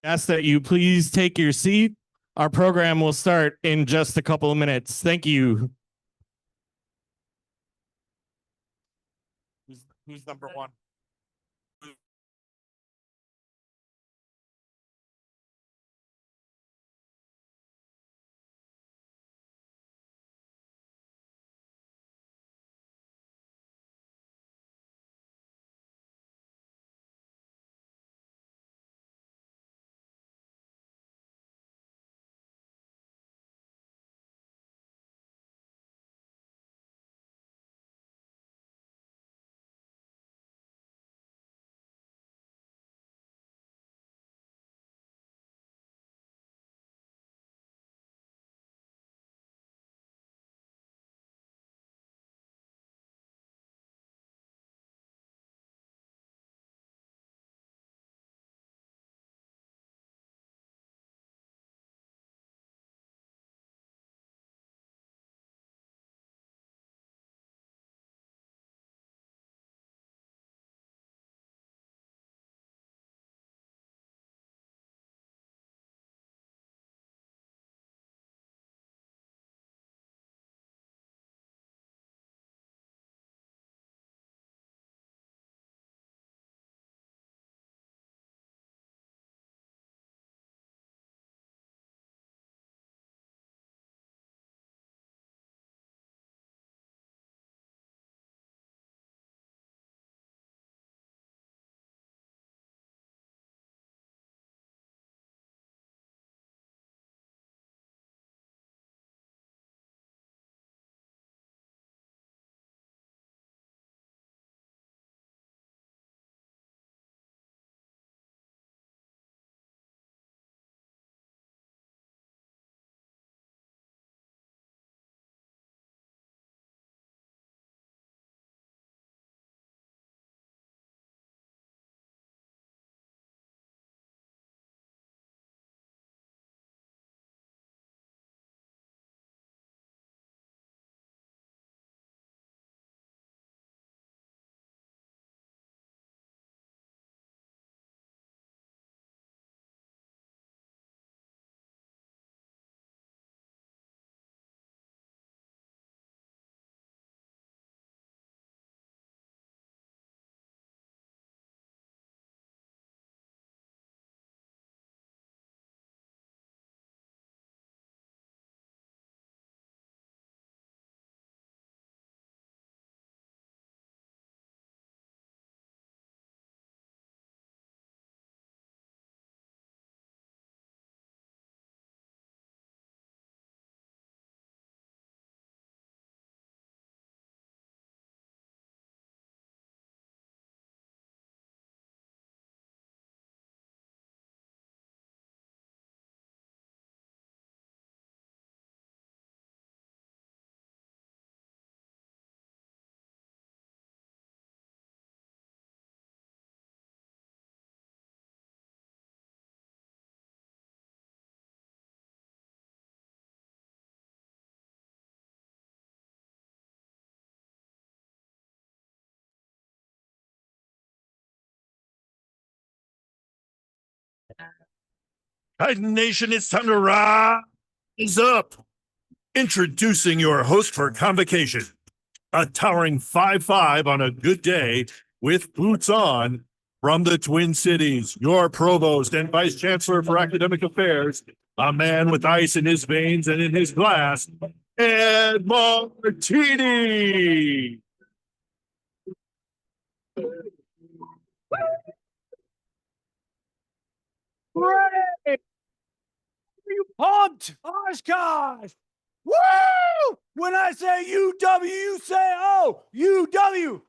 ask that you please take your seat. Our program will start in just a couple of minutes. Thank you. Who's number one? Titan Nation, it's time to rise up. Introducing your host for Convocation, a towering 5'5" on a good day with boots on from the Twin Cities, your provost and vice chancellor for academic affairs, a man with ice in his veins and in his glass, Ed Martini. Great! Are you pumped? Oshkosh! Woo! When I say UW, you say oh, UW,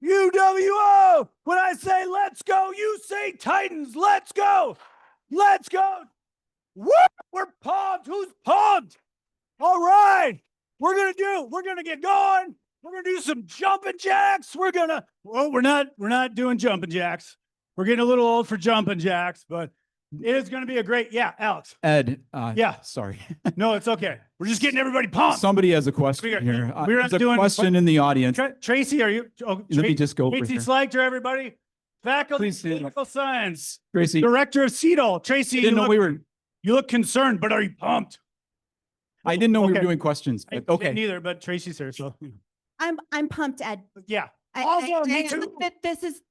UWO. When I say let's go, you say Titans. Let's go. Let's go. Woo! We're pumped. Who's pumped? All right. We're gonna get going. We're gonna do some jumping jacks. We're not doing jumping jacks. We're getting a little old for jumping jacks, but it is going to be a great, Alex. Ed, Yeah. sorry. No, it's okay. We're just getting everybody pumped. Somebody has a question here. We're There's a doing question in the audience. Tracy, are you? Oh, Let me just go for Tracy here. Slater, everybody. Faculty Please of stand up. Political Science, Tracy, Director of CEDL. Tracy, didn't know we were, you look concerned, but are you pumped? I didn't know we were Okay. doing questions, I but okay. didn't either, but Tracy's here, so I'm pumped, Ed. yeah. I, Awesome, me I- too.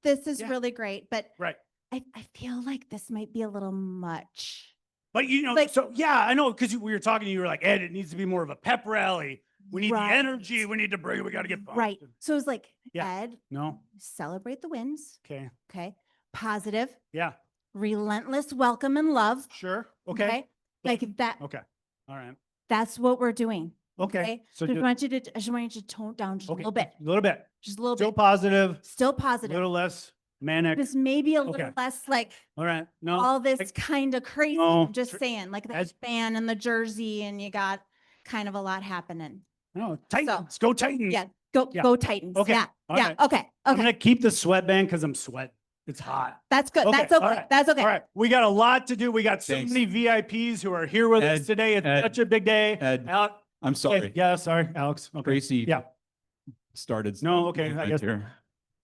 This is Yeah. really great, but Right. I feel like this might be a little much. But you know, Like- so yeah, I know because we were talking, you were like, Ed, it needs to be more of a pep rally. We need Right. the energy. We need to bring it. We got to get pumped. Right. So it's like, Yeah. Ed, No. celebrate the wins. Okay. Okay. Positive, Yeah. relentless welcome and love. Sure. Okay. Like that. Okay. All right. That's what we're doing. Okay. Okay. So I just, want you to tone down just a little bit. A little bit. Just a little Still bit. positive. Still A positive. little less manic. Just maybe a Okay. little less like All right. No. all this kind of crazy. No, I'm just saying, like that as- fan and the jersey, and you got kind of a lot happening. No. Titans. Go Titans. Yeah, Yeah. go Titans. Okay, Yeah, all yeah. right. Okay, I'm okay. gonna keep the sweatband because I'm sweating. It's hot. That's good. Okay, That's all okay. right, That's okay. All right. We got a lot to do. We got so Thanks. many VIPs who are here with us Ed, today. It's Ed, such a big day. Ed, Alex, I'm sorry. Yeah, sorry, Alex. Okay. Tracy Yeah. started. No, okay, I right guess- here.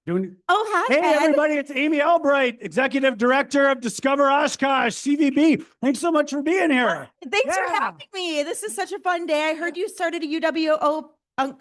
Doing. Oh, hi, Hey, Ed. everybody, it's Amy Albright, Executive Director of Discover Oshkosh, CVB. Thanks so much for being here. Thanks for Yeah. having me. This is such a fun day. I heard you started a UWO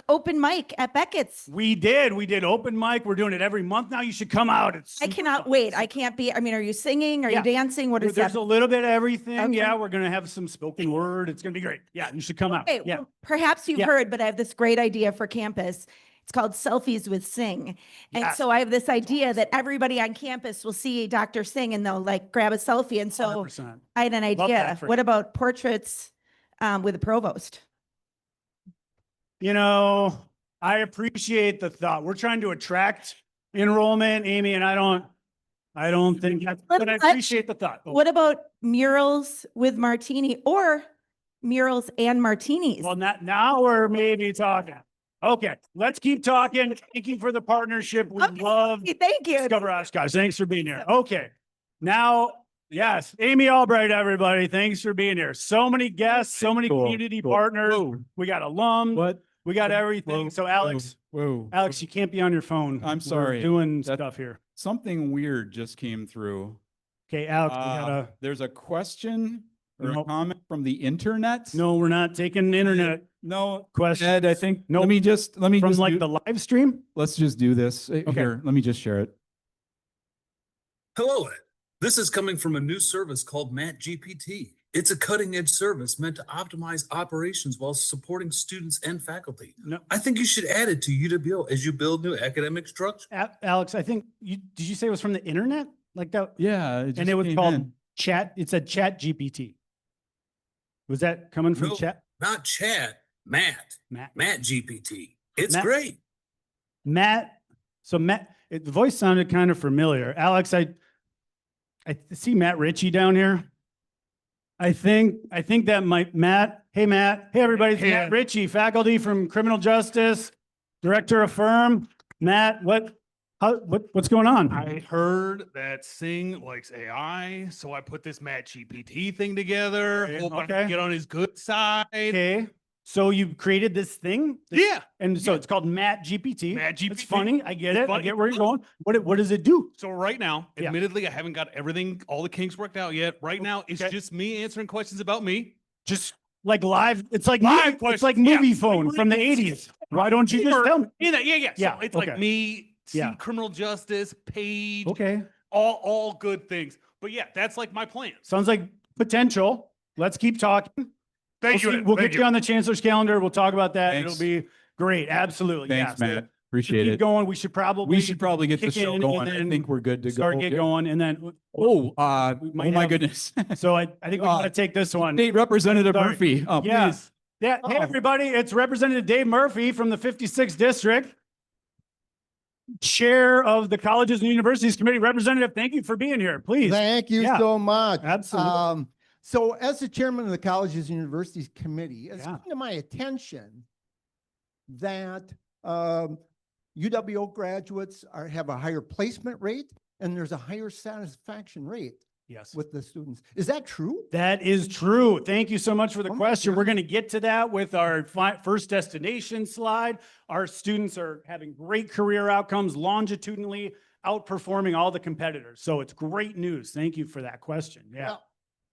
open mic at Beckett's. We did open mic. We're doing it every month now. You should come out. It's I super cannot fun. wait. I can't be. I mean, are you singing? Are Yeah. you dancing? What is There's that? a little bit of everything. Okay. Yeah, we're gonna have some spoken word. It's gonna be great. Yeah, you should come out. Okay, Yeah. well, perhaps you've Yeah. heard, but I have this great idea for campus. It's called Selfies with Sing. And Yes. so I have this idea that everybody on campus will see Dr. Singh and they'll like grab a selfie. And so 100%. I had an Love idea. that for What you. about portraits with the provost? You know, I appreciate the thought. We're trying to attract enrollment, Amy, and I don't think that's, but I Let's- appreciate the thought. What about murals with martini or murals and martinis? Well, now we're maybe talking. Okay, let's keep talking. Thank you for the partnership. We Okay, love Thank you. Discover Oshkosh. Thanks for being here. Okay, now, yes, Amy Albright, everybody. Thanks for being here. So many guests, so many Cool, community cool. partners. Whoa, We got alums. what? We got Whoa, everything. whoa, So Alex, Whoa. Alex, you can't be on your phone. I'm We're sorry. doing That- stuff here. Something weird just came through. Okay, Alex, we gotta, There's a question or a Nope. comment from the internet. no, we're not taking the internet No, questions. Ed, I think, Nope. let me just From like do- the live stream? let's just do this. Okay. Here, let me just share it. Hello, Ed. This is coming from a new service called Matt GPT. It's a cutting-edge service meant to optimize operations while supporting students and faculty. No, I think you should add it to UWO as you build new academic structure. Alex, I think did you say it was from the internet? Like that? Yeah. And just it was came called in. chat. It said chat GPT. Was that coming from No. chat? Not chat, Matt. Matt. Matt GPT. It's Matt- great. Matt. So Matt, the voice sounded kind of familiar. Alex, I see Matt Ritchie down here. I think that might Matt. Hey Matt. Hey everybody. It's Hey, Matt Ed. Ritchie, faculty from criminal justice, director of firm. Matt, what's going on? I heard that Sing likes AI, so I put this Matt GPT thing together. Okay, Hope I okay. can get on his good side. Okay. So you created this thing? Yeah, And so it's called Matt GPT. Matt It's GPT. funny. I get It's it. I funny. get where you're going. What does it do? So right now, Yeah. admittedly, I haven't got everything, all the kinks worked out yet. Right now, it's Okay. just me answering questions about me. Just like live. It's like Live it's questions, like yeah. movie phone from the 80s. Why don't you just Or- tell me? Yeah. Yeah, So it's okay. like me, Yeah. criminal justice, paid, Okay. all good things. But yeah, that's like my plan. Sounds like potential. Let's keep talking. Thank you. Ed. We'll Thank get you on the chancellor's calendar. We'll talk about that. Thanks. It'll be great. Absolutely. Thanks, yes. Matt. Appreciate Keep it. going. We should probably get the kick show in going. and I then think we're good to start go. get Yeah. going. And then Oh, We oh might my have- goodness. so I think we Uh, gotta take this one. State Representative Sorry. Murphy. Oh, Yeah. please. Yeah. Hey, Oh. everybody. It's Representative Dave Murphy from the 56th District. Chair of the Colleges and Universities Committee. Representative, thank you for being here. Please. Thank you Yeah. so much. Absolutely. So as the chairman of the Colleges and Universities Committee, it's Yeah. come to my attention that UWO graduates have a higher placement rate and there's a higher satisfaction rate Yes. with the students. Is that true? That is true. Thank you so much for the Oh my question. We're goodness. going to get to that with our first destination slide. Our students are having great career outcomes longitudinally outperforming all the competitors. So it's great news. Thank you for that question. Yeah. Well,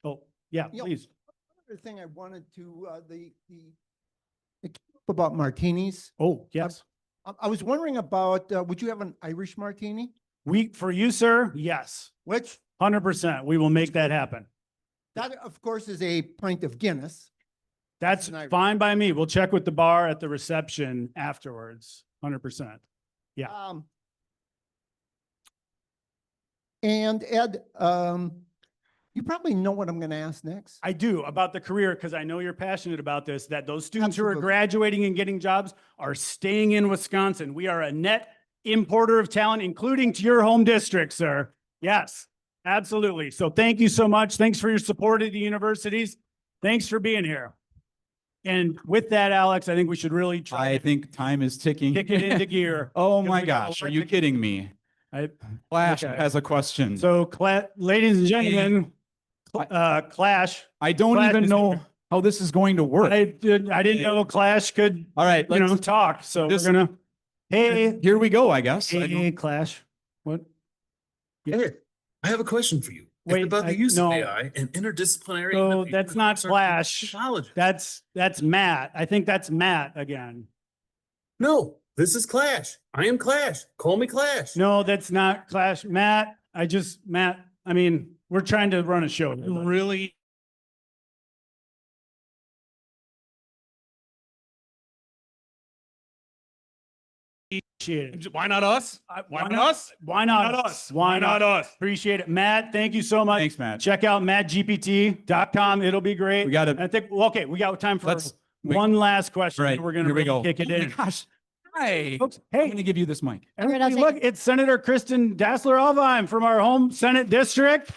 Oh, yeah, you know, please. Another thing I wanted to, about martinis. Oh, yes. I was wondering about, would you have an Irish martini? For you, sir, yes, Which, 100%. We will make that happen. that of course is a pint of Guinness. That's an Irish. fine by me. We'll check with the bar at the reception afterwards. 100%. Yeah. And Ed, you probably know what I'm going to ask next. I do, about the career, because I know you're passionate about this, that those students who are Absolutely. graduating and getting jobs are staying in Wisconsin. We are a net importer of talent, including to your home district, sir. Yes, absolutely. So thank you so much. Thanks for your support of the universities. Thanks for being here. And with that, Alex, I think we should really try I to think time is ticking. kick it into gear. Oh 'cause my we got a gosh, lot are you to- kidding me? I- Flash Okay. has a question. So, ladies and gentlemen, Clash. I don't Flash even is know here. how this is going to work. I didn't know Clash could, All right, you know, let's, talk. So we're just- gonna, hey, here we go, I guess. I don't- hey, Clash. What? Hey, I have a question for you. It's Wait, about I- the use no. of AI and interdisciplinary. So innovation that's not across our Flash. technology. That's Matt. I think that's Matt again. No, this is Clash. I am Clash. Call me Clash. No, that's not Clash. Matt, Matt, I mean, we're trying to run a show. here, but- Really? Appreciate it. Why not us? Why not us? Why not Not us? us. Why not us? Appreciate it. Matt, thank you so much. Thanks, Matt. Check out mattgpt.com. It'll be great. We got And to, I think, well, okay, we got time for let's, wait. one last question. Right, We're gonna here we really go. kick it Oh my in. gosh. Hi. Folks, I'm hey, going to give you this mic. right, I'll everybody, take look, it's Senator Kristen Dassler-Alvheim from our home Senate district.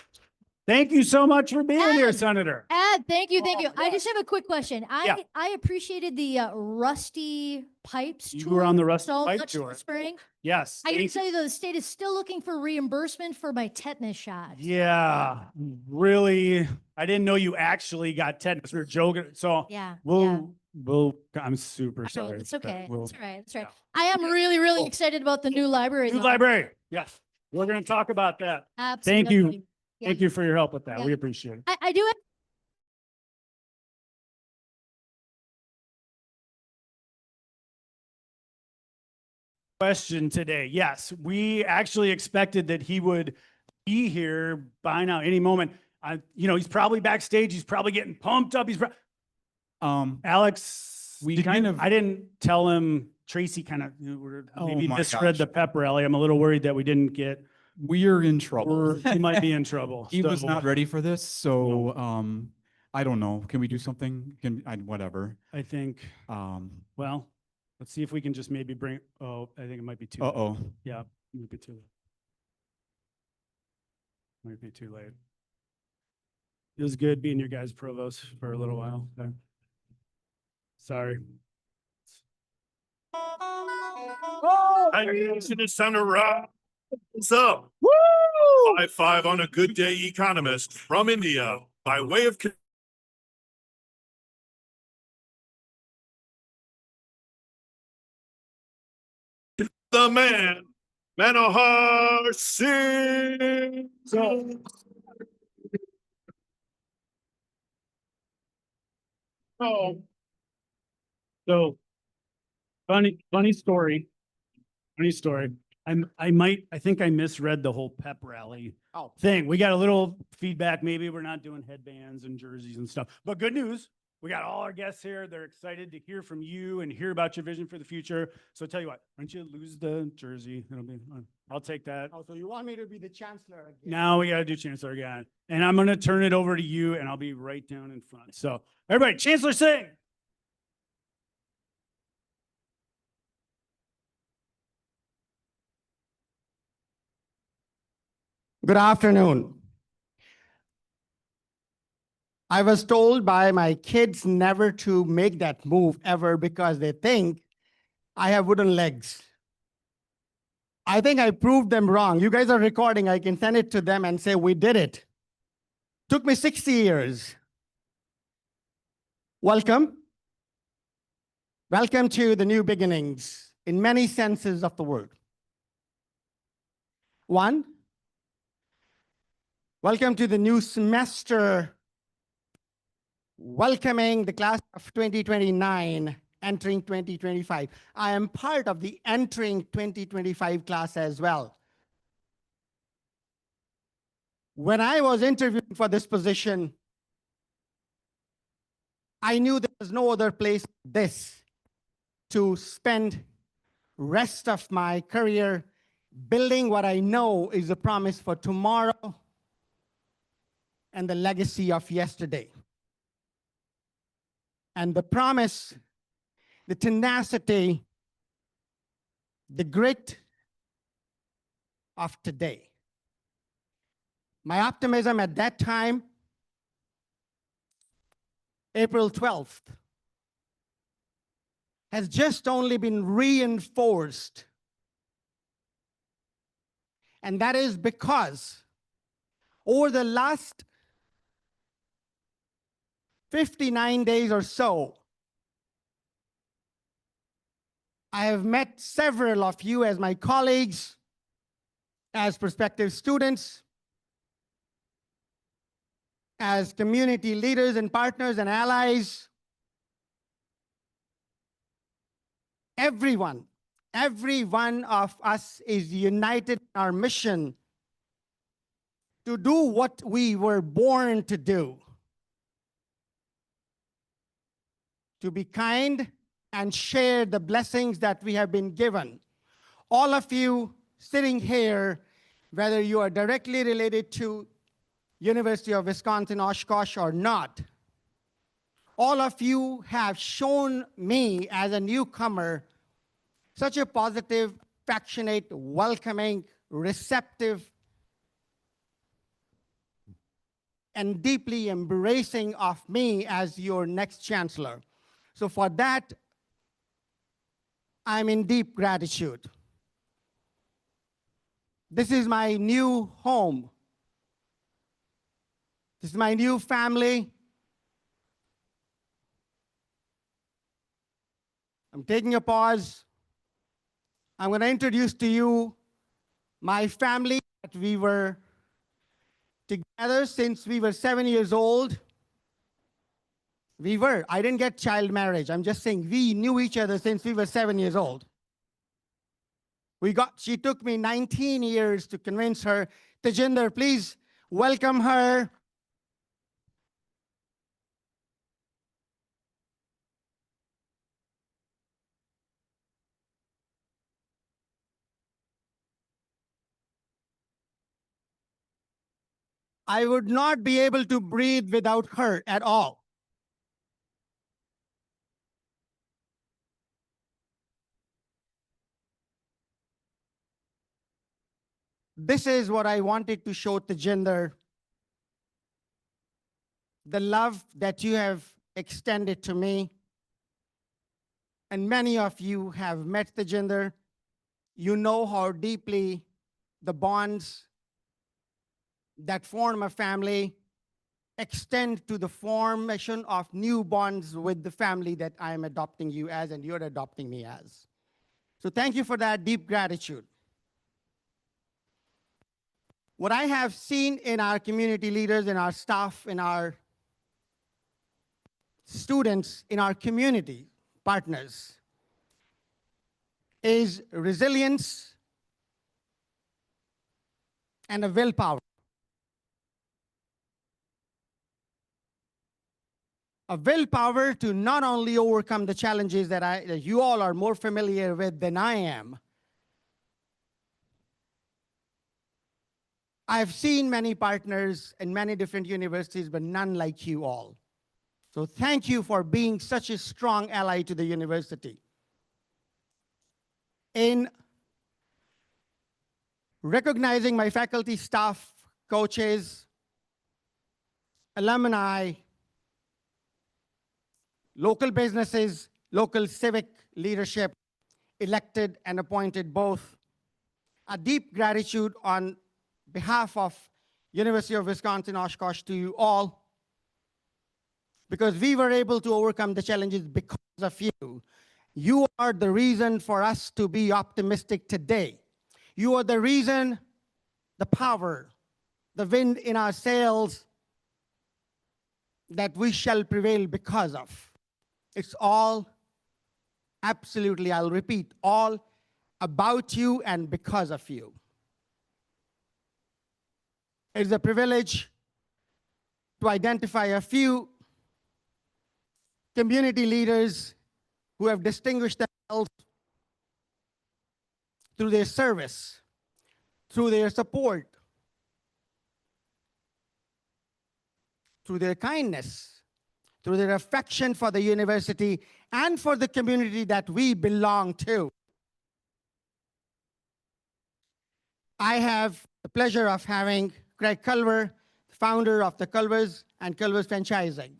Thank you so much for being here, Ed. Senator. Ed, thank you, thank Oh, you. I just have a quick question. Yeah. I appreciated the rusty pipes. You were on the Rusty so Pipe much tour. this spring. Yes. I can thank tell you though, the state is still looking for reimbursement for my tetanus shot. Yeah, really. I didn't know you actually got tetanus. We were joking. So Yeah. yeah. I'm super I know, sorry. It's but okay. we'll- That's all right. That's right. yeah. I am really, really Cool. excited about the new library. New though. library. Yes. We're going to talk about that. Absolutely. you. Yeah. Thank you for your help with that. Yeah. We appreciate it. I do have Question today. Yes, we actually expected that he would be here by now, any moment. He's probably backstage. He's probably getting pumped up. Alex, We did kind you- of- I didn't tell him. Tracy kind of Oh maybe my misread gosh. the pep rally. I'm a little worried that we didn't get. We're in trouble. He might be in trouble. He was So, not ready for this, so, I don't know. Can we do something? Whatever. I think. Well, let's see if we can just maybe bring. Oh, I think it might be too. Uh-oh. Yeah, it might be too late. Might be too late. It was good being your guys' provost for a little while. there. Sorry. It's time to rise up. Woo! 5-5 on a good day economist from India by way of the man, Manohar Singh. So funny story. Funny story. I think I misread the whole pep rally thing. We got a little feedback. Maybe we're not doing headbands and jerseys and stuff, but good news. We got all our guests here. They're excited to hear from you and hear about your vision for the future. So tell you what, why don't you lose the jersey? I'll take that. Oh, so you want me to be the chancellor again? Now we got to do Chancellor again. And I'm going to turn it over to you and I'll be right down in front. So everybody, Chancellor Singh. Good afternoon. I was told by my kids never to make that move ever because they think I have wooden legs. I think I proved them wrong. You guys are recording. I can send it to them and say, we did it. Took me 60 years. Welcome. Welcome to the new beginnings in many senses of the word. One, welcome to the new semester, welcoming the class of 2029, entering 2025. I am part of the entering 2025 class as well. When I was interviewing for this position, I knew there was no other place like this to spend rest of my career building what I know is a promise for tomorrow and the legacy of yesterday. And the promise, the tenacity, the grit of today. My optimism at that time, April 12th, has just only been reinforced. And that is because over the last 59 days or so, I have met several of you as my colleagues, as prospective students, as community leaders and partners and allies. Every one of us is united in our mission to do what we were born to do. To be kind and share the blessings that we have been given. All of you sitting here, whether you are directly related to University of Wisconsin-Oshkosh or not, all of you have shown me as a newcomer such a positive, affectionate, welcoming, receptive, and deeply embracing of me as your next chancellor. So for that, I'm in deep gratitude. This is my new home. This is my new family. I'm taking a pause. I'm going to introduce to you my family that we were together since we were 7 years old. I didn't get child marriage. I'm just saying we knew each other since we were 7 years old. She took me 19 years to convince her. Tejinder, please welcome her. I would not be able to breathe without her at all. This is what I wanted to show Tejinder. The love that you have extended to me. And many of you have met Tejinder. You know how deeply the bonds that form a family extend to the formation of new bonds with the family that I am adopting you as and you're adopting me as. So thank you for that deep gratitude. What I have seen in our community leaders, in our staff, in our students, in our community partners, is resilience and a willpower. A willpower to not only overcome the challenges that you all are more familiar with than I am. I've seen many partners in many different universities, but none like you all. So thank you for being such a strong ally to the university. In recognizing my faculty, staff, coaches, alumni, local businesses, local civic leadership, elected and appointed both, a deep gratitude on behalf of University of Wisconsin-Oshkosh to you all, because we were able to overcome the challenges because of you. You are the reason for us to be optimistic today. You are the reason the power, the wind in our sails that we shall prevail because of. It's all absolutely, I'll repeat, all about you and because of you. It's a privilege to identify a few community leaders who have distinguished themselves through their service, through their support, through their kindness, through their affection for the university and for the community that we belong to. I have the pleasure of having Craig Culver, founder of the Culvers and Culvers Franchising.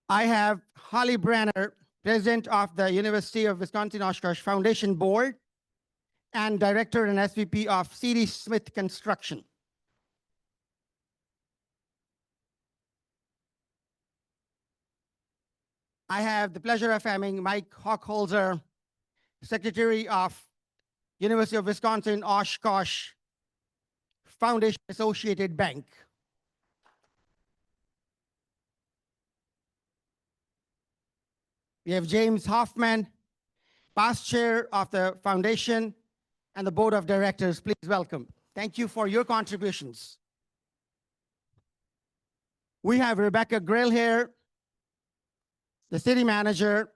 I have Holly Branner, president of the University of Wisconsin-Oshkosh Foundation Board and director and SVP of C.D. Smith Construction. I have the pleasure of having Mike Hochholzer, secretary of University of Wisconsin-Oshkosh Foundation Associated Bank. We have James Hoffman, past chair of the foundation and the board of directors. Please welcome. Thank you for your contributions. We have Rebecca Grill here, the city manager.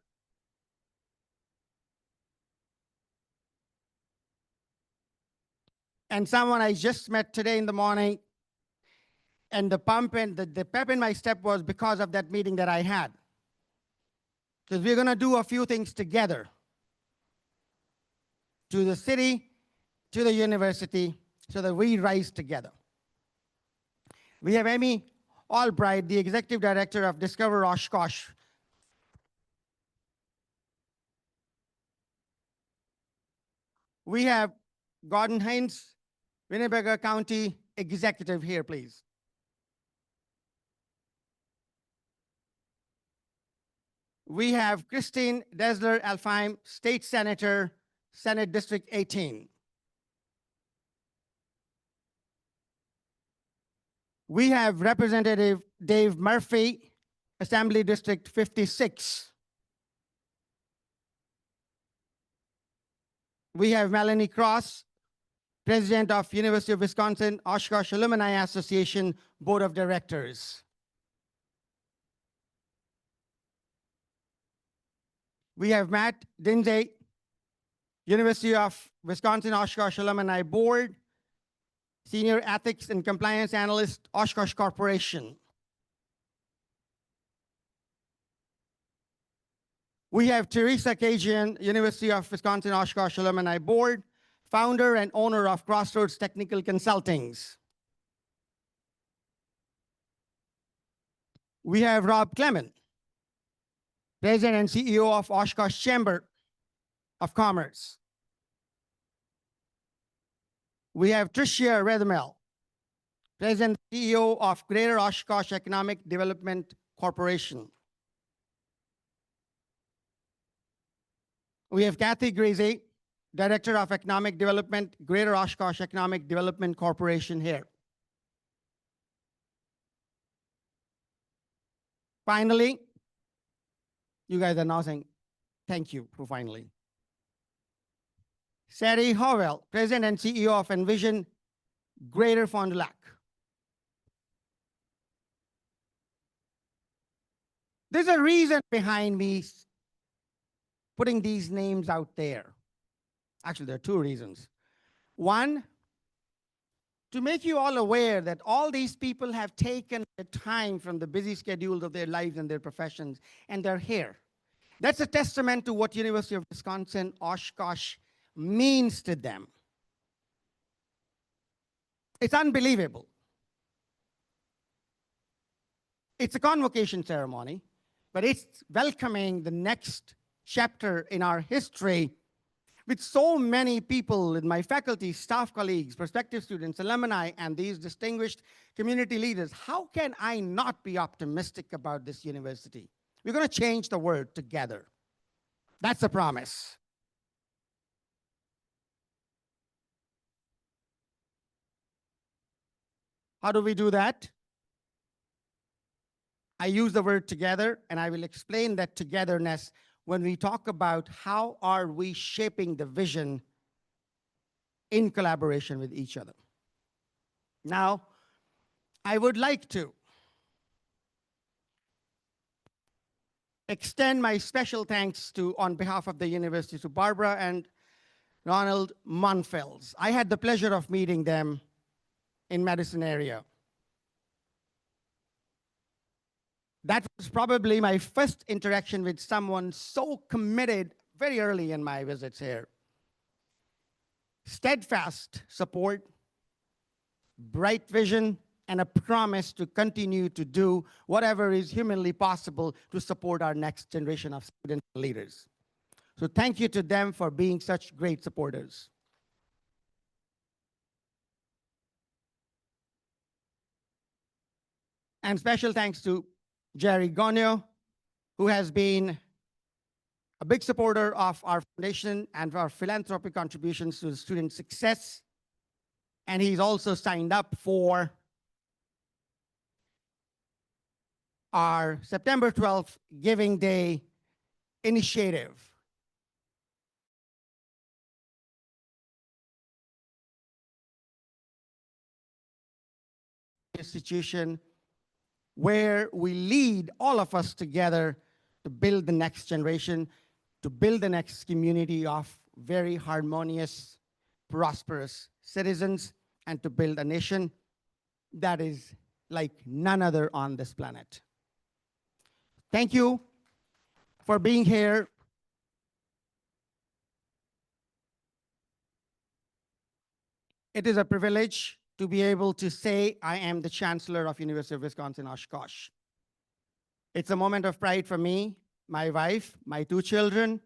And someone I just met today in the morning, and the pump and the pep in my step was because of that meeting that I had. Because we're going to do a few things together to the city, to the university, so that we rise together. We have Amy Albright, the executive director of Discover Oshkosh. We have Gordon Hines, Winnebago County executive here, please. We have Christine Desler-Alfheim, State Senator, Senate District 18. We have Representative Dave Murphy, Assembly District 56. We have Melanie Cross, President of University of Wisconsin-Oshkosh Alumni Association Board of Directors. We have Matt Dinzey, University of Wisconsin-Oshkosh Alumni Board, Senior Ethics and Compliance Analyst, Oshkosh Corporation. We have Teresa Kajian, University of Wisconsin-Oshkosh Alumni Board, founder and owner of Crossroads Technical Consultings. We have Rob Clement, President and CEO of Oshkosh Chamber of Commerce. We have Tricia Redemel, President and CEO of Greater Oshkosh Economic Development Corporation. We have Kathy Greasy, Director of Economic Development, Greater Oshkosh Economic Development Corporation here. Finally, you guys are now saying, thank you for finally. Sari Howell, President and CEO of Envision Greater Fond du Lac. There's a reason behind me putting these names out there. Actually, there are two reasons. One, to make you all aware that all these people have taken the time from the busy schedules of their lives and their professions, and they're here. That's a testament to what University of Wisconsin-Oshkosh means to them. It's unbelievable. It's a convocation ceremony, but it's welcoming the next chapter in our history with so many people in my faculty, staff colleagues, prospective students, alumni, and these distinguished community leaders, how can I not be optimistic about this university? We're going to change the world together. That's a promise. How do we do that? I use the word together, and I will explain that togetherness when we talk about how are we shaping the vision in collaboration with each other. Now, I would like to extend my special thanks to, on behalf of the university, to Barbara and Ronald Monfels. I had the pleasure of meeting them in Madison area. That was probably my first interaction with someone so committed very early in my visits here. Steadfast support, bright vision, and a promise to continue to do whatever is humanly possible to support our next generation of student leaders. So thank you to them for being such great supporters. And special thanks to Jerry Gonyo, who has been a big supporter of our foundation and our philanthropic contributions to student success. And he's also signed up for our September 12th Giving Day initiative. Institution where we lead all of us together to build the next generation, to build the next community of very harmonious, prosperous citizens, and to build a nation that is like none other on this planet. Thank you for being here. It is a privilege to be able to say I am the Chancellor of University of Wisconsin-Oshkosh. It's a moment of pride for me, my wife, my 2 children.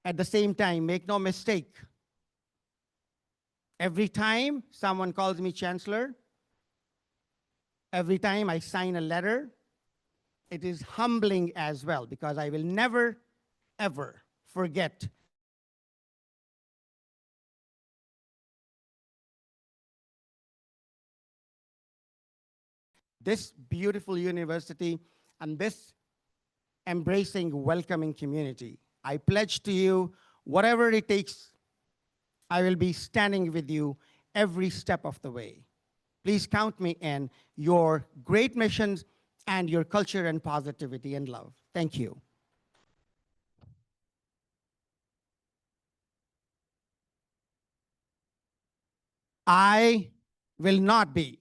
At the same time, make no mistake, every time someone calls me Chancellor, every time I sign a letter, it is humbling as well, because I will never, ever forget this beautiful university and this embracing, welcoming community. I pledge to you, whatever it takes, I will be standing with you every step of the way. Please count me in your great missions and your culture and positivity and love. Thank you. I will not be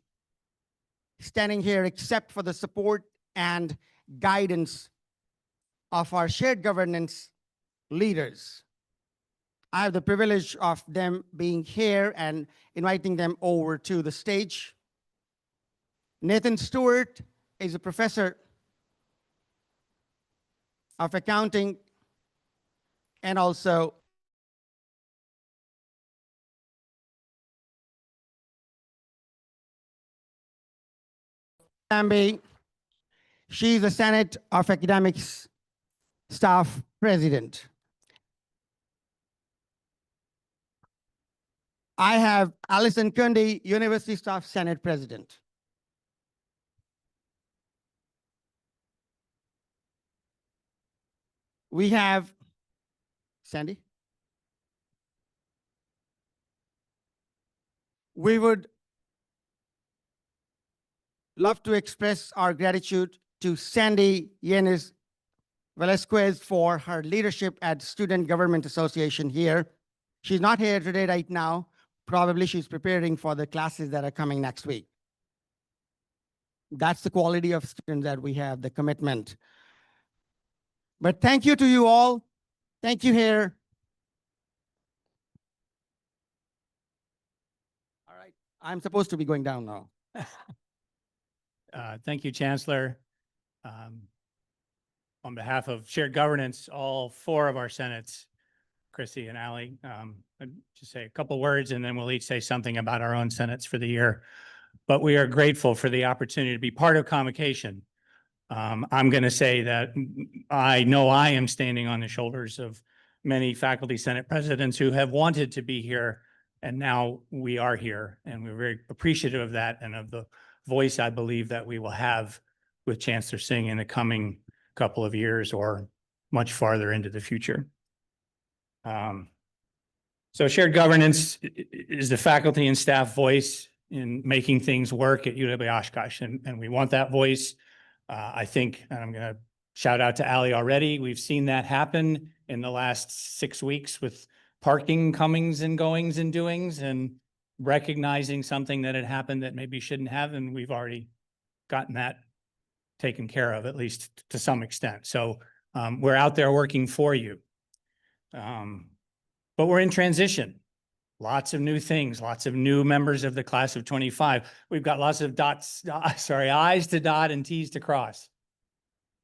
standing here except for the support and guidance of our shared governance leaders. I have the privilege of them being here and inviting them over to the stage. Nathan Stewart is a professor of accounting and also Ambi. She's the Senate of Academics Staff President. I have Alison Kundi, University Staff Senate President. We have Sandy. We would love to express our gratitude to Sandy Yenes Velasquez for her leadership at Student Government Association here. She's not here today right now. Probably she's preparing for the classes that are coming next week. That's the quality of students that we have, the commitment. But thank you to you all. Thank you here. All right, I'm supposed to be going down now. Thank you, Chancellor. On behalf of shared governance, all 4 of our senates Chrissy and Ally. I'd just say a couple words and then we'll each say something about our own senates for the year. But we are grateful for the opportunity to be part of Convocation. I'm going to say that I know I am standing on the shoulders of many faculty senate presidents who have wanted to be here, and now we are here, and we're very appreciative of that and of the voice I believe that we will have with Chancellor Singh in the coming couple of years or much farther into the future. So shared governance is the faculty and staff voice in making things work at UWO-Oshkosh, and we want that voice. I think, and I'm going to shout out to Ally already, we've seen that happen in the last 6 weeks with parking comings and goings and doings and recognizing something that had happened that maybe shouldn't have, and we've already gotten that taken care of, at least to some extent. So we're out there working for you. But we're in transition. Lots of new things, lots of new members of the class of 25. We've got lots of I's to dot and T's to cross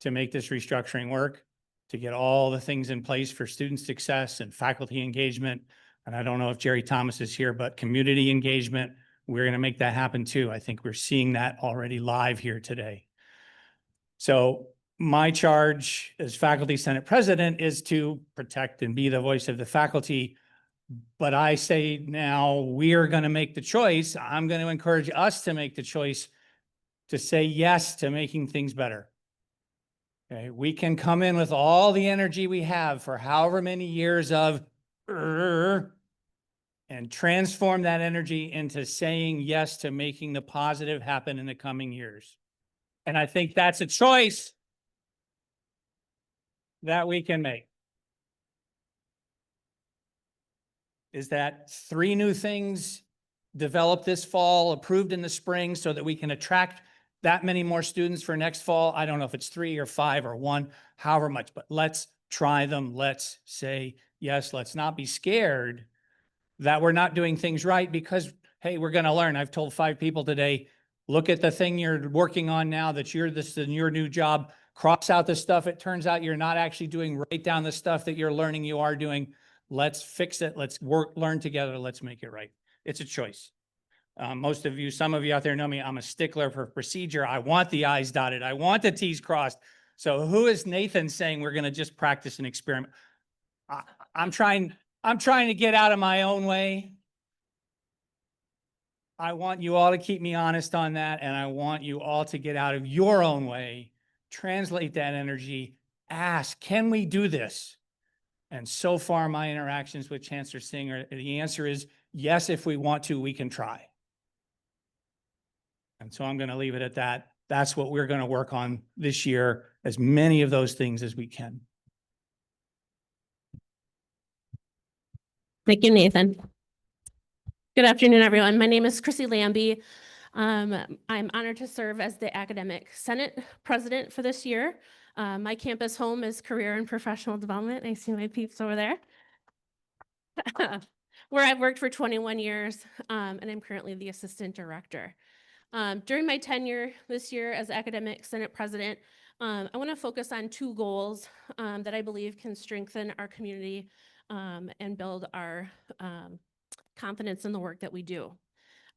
to make this restructuring work, to get all the things in place for student success and faculty engagement. And I don't know if Jerry Thomas is here, but community engagement, we're going to make that happen too. I think we're seeing that already live here today. So my charge as faculty senate president is to protect and be the voice of the faculty. But I say now we are going to make the choice. I'm going to encourage us to make the choice to say yes to making things better. Okay, we can come in with all the energy we have for however many years of and transform that energy into saying yes to making the positive happen in the coming years. And I think that's a choice that we can make. Is that 3 new things developed this fall, approved in the spring so that we can attract that many more students for next fall. I don't know if it's 3 or 5 or 1, however much, but let's try them. Let's say yes. Let's not be scared that we're not doing things right because, hey, we're going to learn. I've told 5 people today, look at the thing you're working on now that this is your new job. Cross out the stuff it turns out you're not actually doing. Write down the stuff that you're learning you are doing. Let's fix it. Let's learn together. Let's make it right. It's a choice. Most of you, some of you out there know me. I'm a stickler for procedure. I want the I's dotted. I want the T's crossed. So who is Nathan saying we're going to just practice and experiment? I'm trying to get out of my own way. I want you all to keep me honest on that. And I want you all to get out of your own way, translate that energy, ask, can we do this? And so far, my interactions with Chancellor Singh, the answer is yes, if we want to, we can try. And so I'm going to leave it at that. That's what we're going to work on this year, as many of those things as we can. Thank you, Nathan. Good afternoon, everyone. My name is Chrissy Lambie. I'm honored to serve as the Academic Senate President for this year. My campus home is Career and Professional Development. I see my peeps over there. Where I've worked for 21 years, and I'm currently the Assistant Director. During my tenure this year as Academic Senate President, I want to focus on 2 goals that I believe can strengthen our community and build our confidence in the work that we do.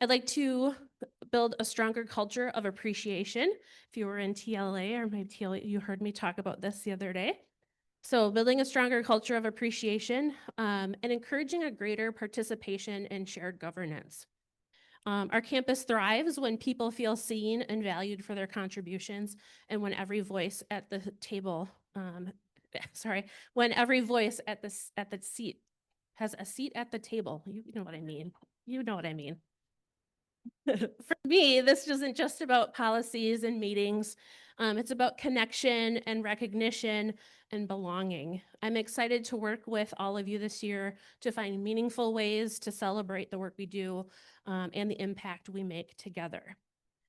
I'd like to build a stronger culture of appreciation. If you were in TLA or my TLA, you heard me talk about this the other day. So building a stronger culture of appreciation and encouraging a greater participation in shared governance. Our campus thrives when people feel seen and valued for their contributions and when every voice at the table, when every voice at the seat has a seat at the table. You know what I mean. You know what I mean. For me, this isn't just about policies and meetings. It's about connection and recognition and belonging. I'm excited to work with all of you this year to find meaningful ways to celebrate the work we do and the impact we make together.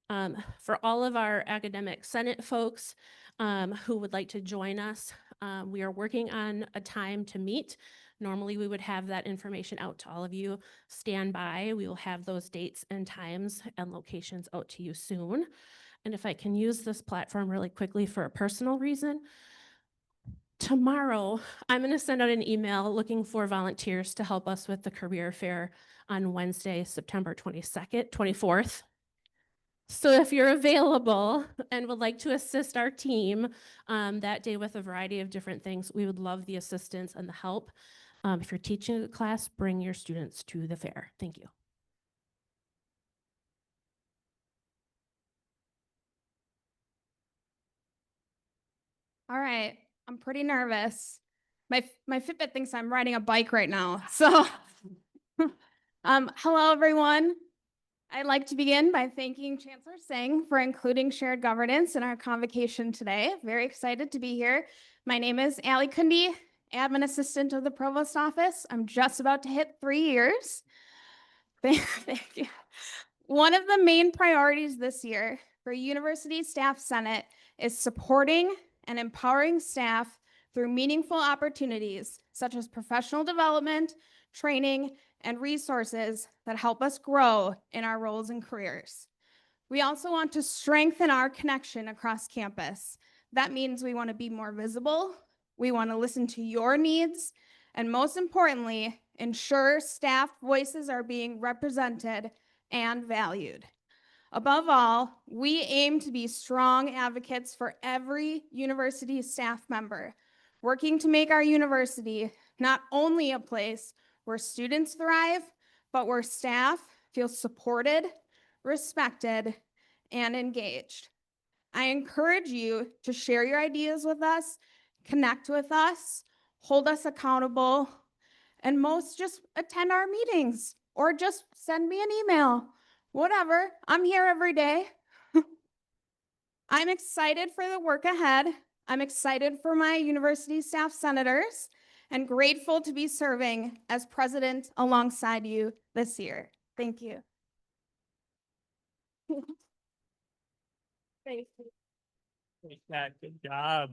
For all of our academic senate folks who would like to join us, we are working on a time to meet. Normally, we would have that information out to all of you. Stand by. We will have those dates and times and locations out to you soon. And if I can use this platform really quickly for a personal reason, Tomorrow, I'm going to send out an email looking for volunteers to help us with the career fair on Wednesday, September 22nd, 24th. So if you're available and would like to assist our team that day with a variety of different things, we would love the assistance and the help. If you're teaching a class, bring your students to the fair. Thank you. All right, I'm pretty nervous. My Fitbit thinks I'm riding a bike right now. So, hello everyone. I'd like to begin by thanking Chancellor Singh for including shared governance in our convocation today. Very excited to be here. My name is Allie Kundi, admin assistant of the provost office. I'm just about to hit 3 years. Thank you. One of the main priorities this year for University Staff Senate is supporting and empowering staff through meaningful opportunities such as professional development, training, and resources that help us grow in our roles and careers. We also want to strengthen our connection across campus. That means we want to be more visible, we want to listen to your needs, and most importantly, ensure staff voices are being represented and valued. Above all, we aim to be strong advocates for every university staff member, working to make our university not only a place where students thrive, but where staff feel supported, respected, and engaged. I encourage you to share your ideas with us, connect with us, hold us accountable, and most just attend our meetings or just send me an email. Whatever, I'm here every day. I'm excited for the work ahead. I'm excited for my university staff senators and grateful to be serving as president alongside you this year. Thank you. Thank you. Good job.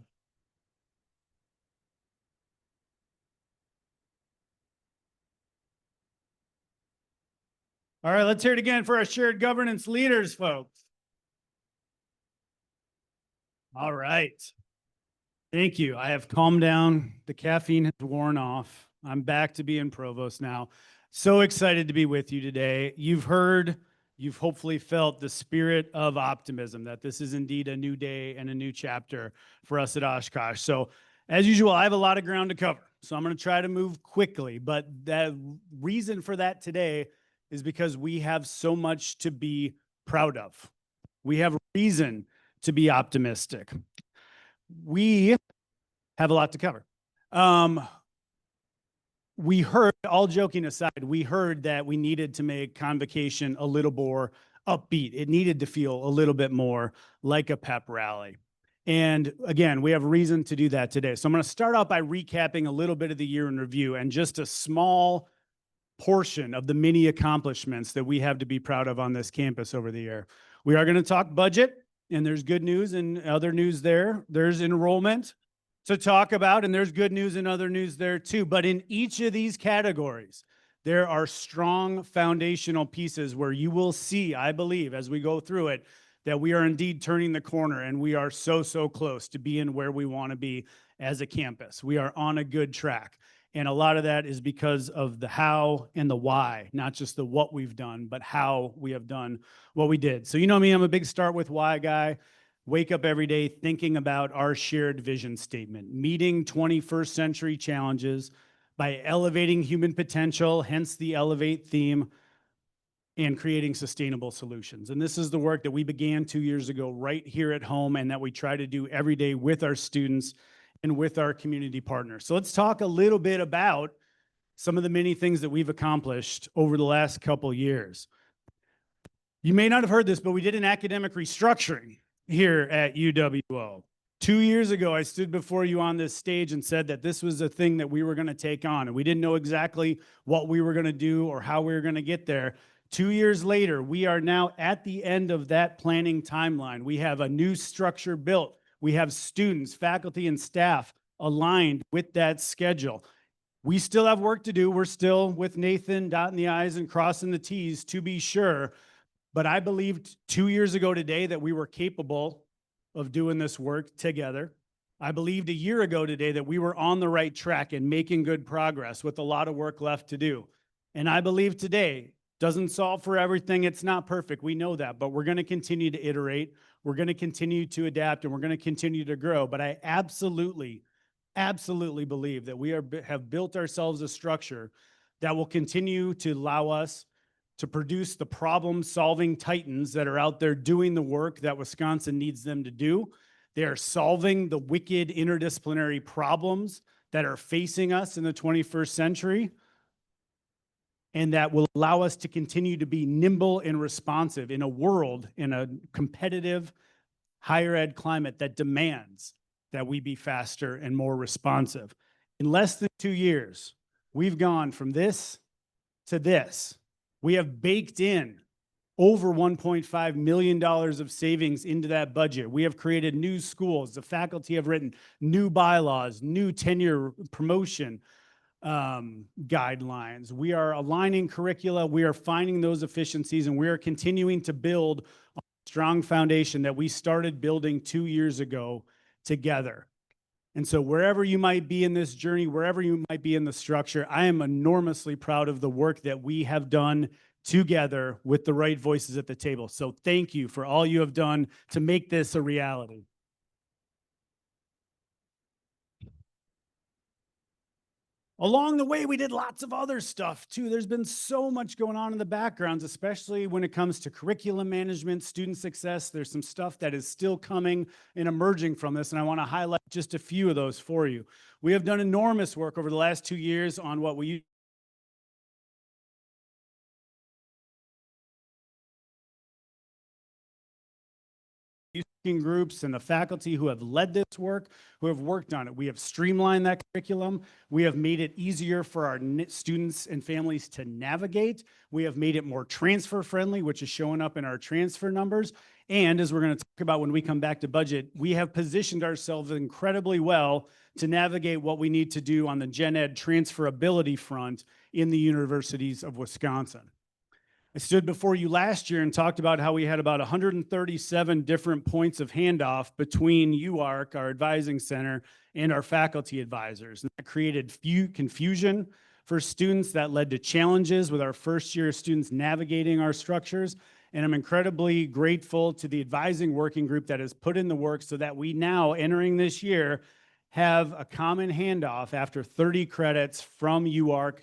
All right, let's hear it again for our shared governance leaders, folks. All right. Thank you. I have calmed down. The caffeine has worn off. I'm back to being provost now. So excited to be with you today. You've hopefully felt the spirit of optimism that this is indeed a new day and a new chapter for us at Oshkosh. So as usual, I have a lot of ground to cover. So I'm going to try to move quickly, but the reason for that today is because we have so much to be proud of. We have reason to be optimistic. We have a lot to cover. We heard, all joking aside, we heard that we needed to make convocation a little more upbeat. It needed to feel a little bit more like a pep rally. And again, we have reason to do that today. So I'm going to start out by recapping a little bit of the year in review and just a small portion of the many accomplishments that we have to be proud of on this campus over the year. We are going to talk budget, and there's good news and other news there. There's enrollment to talk about, and there's good news and other news there too. But in each of these categories, there are strong foundational pieces where you will see, I believe, as we go through it, that we are indeed turning the corner, and we are so close to being where we want to be as a campus. We are on a good track. And a lot of that is because of the how and the why, not just the what we've done, but how we have done what we did. So you know me, I'm a big start with why guy. Wake up every day thinking about our shared vision statement, meeting 21st century challenges by elevating human potential, hence the Elevate theme, and creating sustainable solutions. And this is the work that we began 2 years ago right here at home and that we try to do every day with our students and with our community partners. So let's talk a little bit about some of the many things that we've accomplished over the last couple years. You may not have heard this, but we did an academic restructuring here at UWO. 2 years ago, I stood before you on this stage and said that this was a thing that we were going to take on, and we didn't know exactly what we were going to do or how we were going to get there. 2 years later, we are now at the end of that planning timeline. We have a new structure built. We have students, faculty, and staff aligned with that schedule. We still have work to do. We're still with Nathan dotting the I's and crossing the T's to be sure. But I believed 2 years ago today that we were capable of doing this work together. I believed a year ago today that we were on the right track and making good progress with a lot of work left to do. And I believe today doesn't solve for everything. It's not perfect. We know that, but we're going to continue to iterate. We're going to continue to adapt, and we're going to continue to grow. But I absolutely believe that we have built ourselves a structure that will continue to allow us to produce the problem-solving titans that are out there doing the work that Wisconsin needs them to do. They are solving the wicked interdisciplinary problems that are facing us in the 21st century, and that will allow us to continue to be nimble and responsive in a world, in a competitive higher ed climate that demands that we be faster and more responsive. In less than 2 years, we've gone from this to this. We have baked in over $1.5 million of savings into that budget. We have created new schools. The faculty have written new bylaws, new tenure promotion guidelines. We are aligning curricula. We are finding those efficiencies, and we are continuing to build a strong foundation that we started building 2 years ago together. And so wherever you might be in this journey, wherever you might be in the structure, I am enormously proud of the work that we have done together with the right voices at the table. So thank you for all you have done to make this a reality. Along the way, we did lots of other stuff too. There's been so much going on in the backgrounds, especially when it comes to curriculum management, student success. There's some stuff that is still coming and emerging from this, and I want to highlight just a few of those for you. We have done enormous work over the last 2 years on what we groups and the faculty who have led this work, who have worked on it. We have streamlined that curriculum. We have made it easier for our students and families to navigate. We have made it more transfer friendly, which is showing up in our transfer numbers. And as we're going to talk about when we come back to budget, we have positioned ourselves incredibly well to navigate what we need to do on the gen ed transferability front in the universities of Wisconsin. I stood before you last year and talked about how we had about 137 different points of handoff between UARC, our advising center, and our faculty advisors. And that created confusion for students. That led to challenges with our first year students navigating our structures. And I'm incredibly grateful to the advising working group that has put in the work so that we now, entering this year, have a common handoff after 30 credits from UARC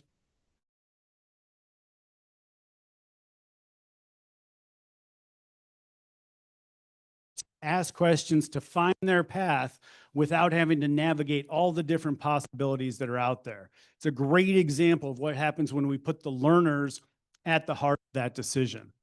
ask questions to find their path without having to navigate all the different possibilities that are out there. It's a great example of what happens when we put the learners at the heart of that decision.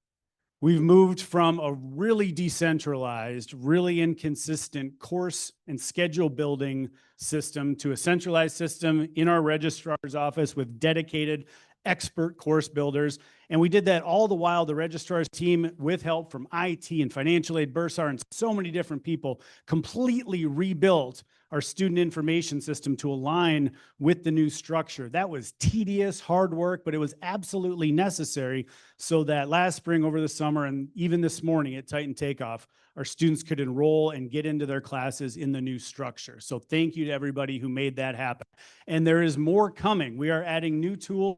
We've moved from a really decentralized, really inconsistent course and schedule building system to a centralized system in our registrar's office with dedicated expert course builders. And we did that all the while the registrar's team, with help from IT and financial aid, Bursar, and so many different people, completely rebuilt our student information system to align with the new structure. That was tedious, hard work, but it was absolutely necessary so that last spring, over the summer, and even this morning at Titan Takeoff, our students could enroll and get into their classes in the new structure. So thank you to everybody who made that happen. And there is more coming. We are adding new tools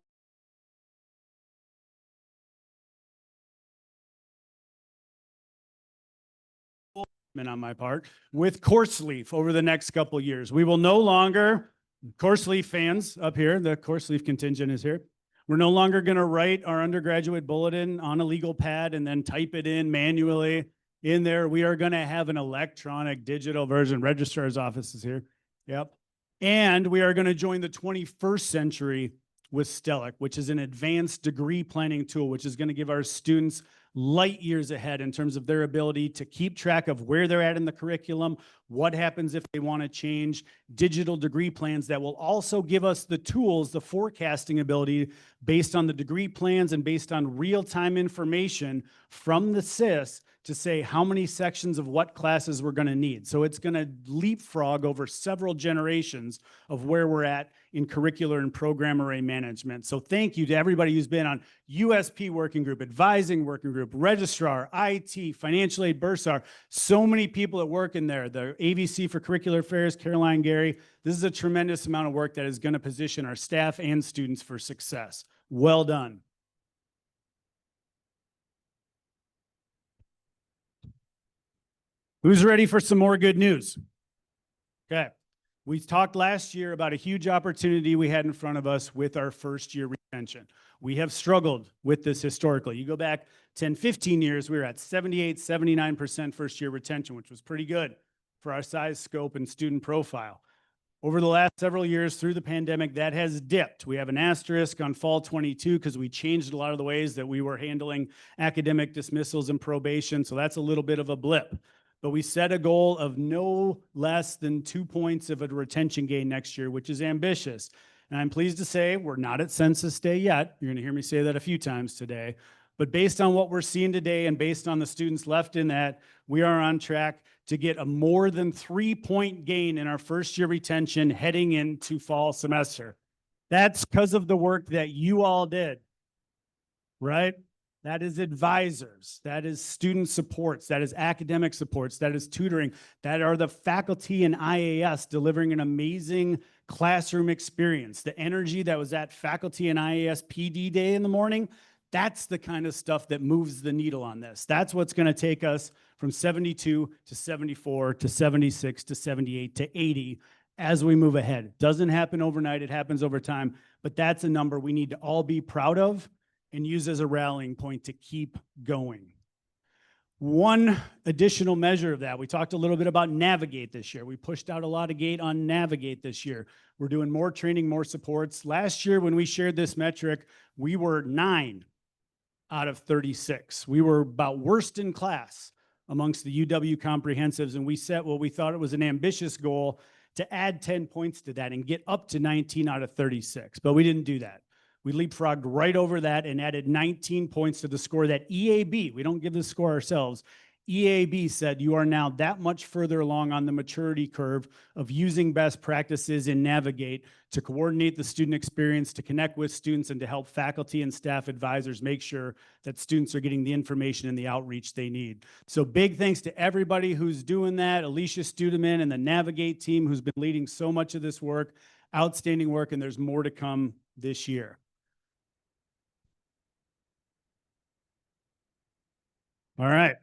on my part with CourseLeaf over the next couple of years. We will no longer, CourseLeaf fans up here, the CourseLeaf contingent is here. We're no longer going to write our undergraduate bulletin on a legal pad and then type it in manually in there. We are going to have an electronic digital version. Registrar's office is here. Yep. And we are going to join the 21st century with Stellic, which is an advanced degree planning tool, which is going to give our students light years ahead in terms of their ability to keep track of where they're at in the curriculum, what happens if they want to change, digital degree plans that will also give us the tools, the forecasting ability based on the degree plans and based on real-time information from the SIS to say how many sections of what classes we're going to need. So it's going to leapfrog over several generations of where we're at in curricular and program array management. So thank you to everybody who's been on USP working group, advising working group, registrar, IT, financial aid, bursar, so many people that work in there, the AVC for Curricular Affairs, Caroline Gary. This is a tremendous amount of work that is going to position our staff and students for success. Well done. Who's ready for some more good news? Okay. We talked last year about a huge opportunity we had in front of us with our first year retention. We have struggled with this historically. You go back 10, 15 years, we were at 78, 79% first year retention, which was pretty good for our size, scope, and student profile. Over the last several years through the pandemic, that has dipped. We have an asterisk on fall 22 because we changed a lot of the ways that we were handling academic dismissals and probation. So that's a little bit of a blip. But we set a goal of no less than 2 points of a retention gain next year, which is ambitious. And I'm pleased to say we're not at census day yet. You're going to hear me say that a few times today. But based on what we're seeing today and based on the students left in that, we are on track to get a more than 3-point gain in our first year retention heading into fall semester. That's because of the work that you all did, right? That is advisors, that is student supports, that is academic supports, that is tutoring, that are the faculty and IAS delivering an amazing classroom experience. The energy that was at faculty and IAS PD day in the morning, that's the kind of stuff that moves the needle on this. That's what's going to take us from 72 to 74 to 76 to 78 to 80 as we move ahead. It doesn't happen overnight, it happens over time, but that's a number we need to all be proud of and use as a rallying point to keep going. One additional measure of that, we talked a little bit about Navigate this year. We pushed out a lot of gate on Navigate this year. We're doing more training, more supports. Last year when we shared this metric, we were 9 out of 36. We were about worst in class amongst the UW comprehensives, and we set what we thought it was an ambitious goal to add 10 points to that and get up to 19 out of 36, but we didn't do that. We leapfrogged right over that and added 19 points to the score that EAB, we don't give the score ourselves, EAB said you are now that much further along on the maturity curve of using best practices in Navigate to coordinate the student experience, to connect with students, and to help faculty and staff advisors make sure that students are getting the information and the outreach they need. So big thanks to everybody who's doing that, Alicia Studeman and the Navigate team who's been leading so much of this work, outstanding work, and there's more to come this year. All right.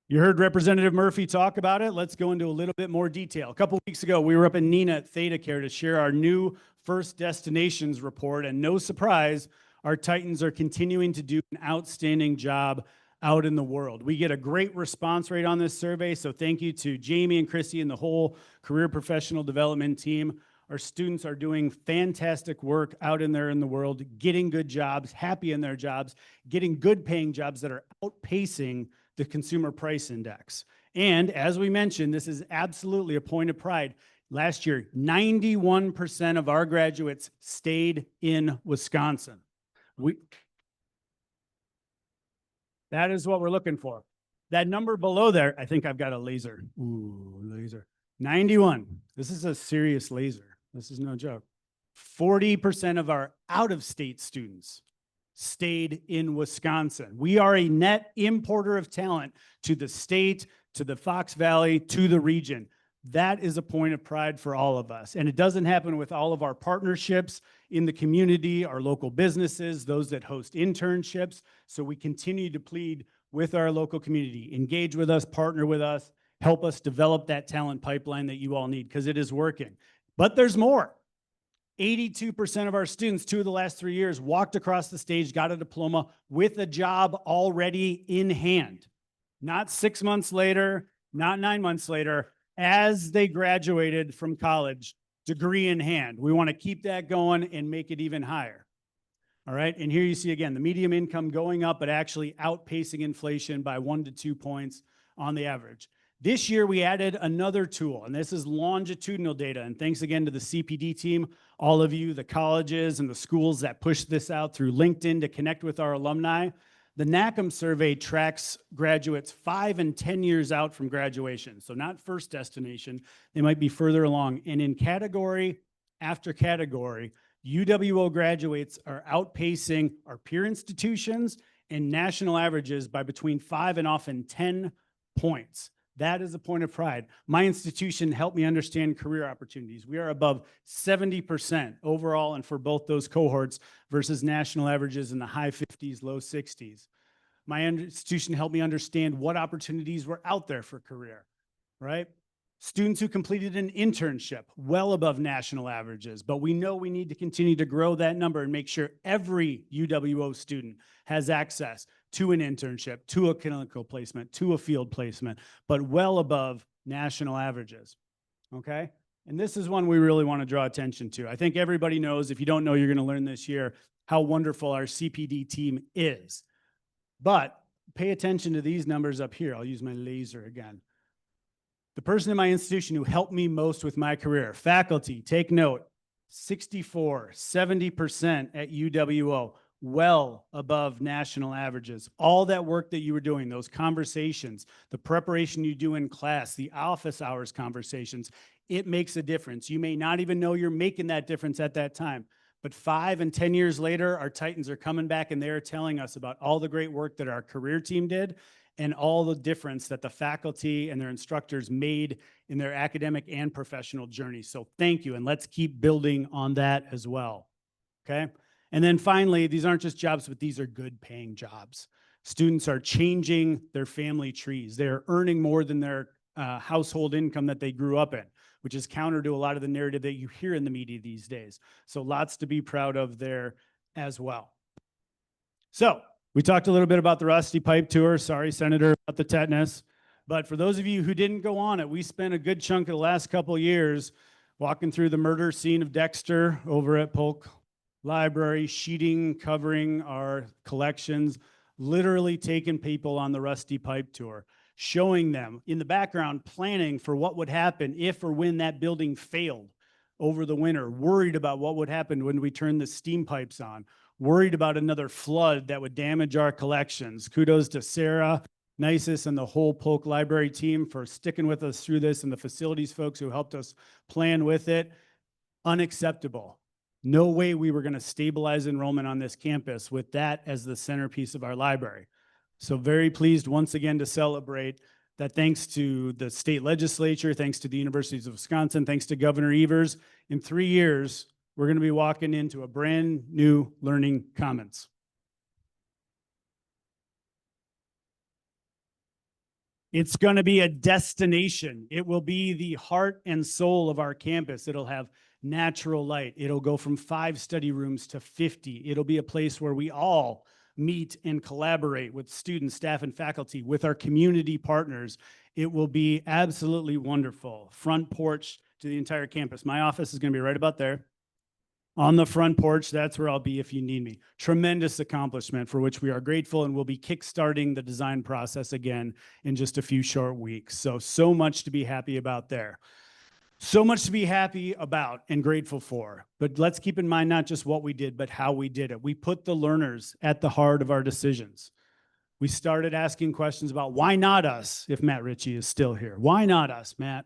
You heard Representative Murphy talk about it. Let's go into a little bit more detail. A couple weeks ago, we were up in Neenah at Theta Care to share our new First Destinations report. And no surprise, our Titans are continuing to do an outstanding job out in the world. We get a great response rate on this survey. So thank you to Jamie and Chrissy and the whole career professional development team. Our students are doing fantastic work out in there in the world, getting good jobs, happy in their jobs, getting good paying jobs that are outpacing the consumer price index. And as we mentioned, this is absolutely a point of pride. Last year, 91% of our graduates stayed in Wisconsin. That is what we're looking for. That number below there, I think I've got a laser. Ooh, laser. 91. This is a serious laser. This is no joke. 40% of our out-of-state students stayed in Wisconsin. We are a net importer of talent to the state, to the Fox Valley, to the region. That is a point of pride for all of us. And it doesn't happen with all of our partnerships in the community, our local businesses, those that host internships. So we continue to plead with our local community, engage with us, partner with us, help us develop that talent pipeline that you all need, because it is working. But there's more. 82% of our students, 2 of the last 3 years, walked across the stage, got a diploma with a job already in hand. Not 6 months later, not 9 months later, as they graduated from college, degree in hand. We want to keep that going and make it even higher. All right, and here you see again, the median income going up, but actually outpacing inflation by 1 to 2 points on the average. This year, we added another tool, and this is longitudinal data. And thanks again to the CPD team, all of you, the colleges and the schools that push this out through LinkedIn to connect with our alumni. The NACM survey tracks graduates 5 and 10 years out from graduation. So not first destination, they might be further along. And in category after category, UWO graduates are outpacing our peer institutions and national averages by between 5 and often 10 points. That is a point of pride. My institution helped me understand career opportunities. We are above 70% overall and for both those cohorts versus national averages in the high 50s, low 60s. My institution helped me understand what opportunities were out there for career, right? Students who completed an internship, well above national averages, but we know we need to continue to grow that number and make sure every UWO student has access to an internship, to a clinical placement, to a field placement, but well above national averages, okay? And this is one we really want to draw attention to. I think everybody knows, if you don't know, you're going to learn this year, how wonderful our CPD team is. But pay attention to these numbers up here. I'll use my laser again. The person in my institution who helped me most with my career, faculty, take note, 64, 70% at UWO, well above national averages. All that work that you were doing, those conversations, the preparation you do in class, the office hours conversations, it makes a difference. You may not even know you're making that difference at that time, but 5 and 10 years later, our Titans are coming back and they're telling us about all the great work that our career team did and all the difference that the faculty and their instructors made in their academic and professional journey. So thank you, and let's keep building on that as well, okay? And then finally, these aren't just jobs, but these are good paying jobs. Students are changing their family trees. They're earning more than their household income that they grew up in, which is counter to a lot of the narrative that you hear in the media these days. So lots to be proud of there as well. So we talked a little bit about the Rusty Pipe Tour. Sorry, Senator, about the tetanus. But for those of you who didn't go on it, we spent a good chunk of the last couple of years walking through the murder scene of Dexter over at Polk Library, sheeting, covering our collections, literally taking people on the Rusty Pipe Tour, showing them in the background, planning for what would happen if or when that building failed over the winter, worried about what would happen when we turned the steam pipes on, worried about another flood that would damage our collections. Kudos to Sarah, Nisus, and the whole Polk Library team for sticking with us through this, and the facilities folks who helped us plan with it. Unacceptable. No way we were going to stabilize enrollment on this campus with that as the centerpiece of our library. So very pleased once again to celebrate that, thanks to the state legislature, thanks to the universities of Wisconsin, thanks to Governor Evers, in 3 years, we're going to be walking into a brand new learning commons. It's going to be a destination. It will be the heart and soul of our campus. It'll have natural light. It'll go from 5 study rooms to 50. It'll be a place where we all meet and collaborate with students, staff, and faculty, with our community partners. It will be absolutely wonderful. Front porch to the entire campus. My office is going to be right about there. On the front porch, that's where I'll be if you need me. Tremendous accomplishment for which we are grateful, and we'll be kickstarting the design process again in just a few short weeks. So much to be happy about there. So much to be happy about and grateful for. But let's keep in mind not just what we did, but how we did it. We put the learners at the heart of our decisions. We started asking questions about why not us if Matt Ritchie is still here? Why not us, Matt?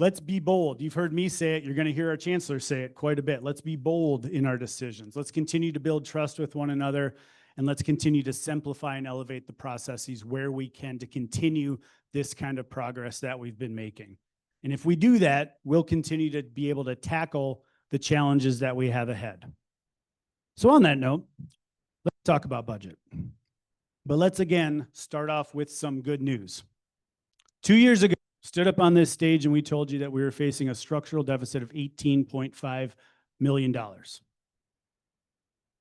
Let's be bold. You've heard me say it. You're going to hear our chancellor say it quite a bit. Let's be bold in our decisions. Let's continue to build trust with one another, and let's continue to simplify and elevate the processes where we can to continue this kind of progress that we've been making. And if we do that, we'll continue to be able to tackle the challenges that we have ahead. So on that note, let's talk about budget. But let's again start off with some good news. 2 years ago, stood up on this stage and we told you that we were facing a structural deficit of $18.5 million.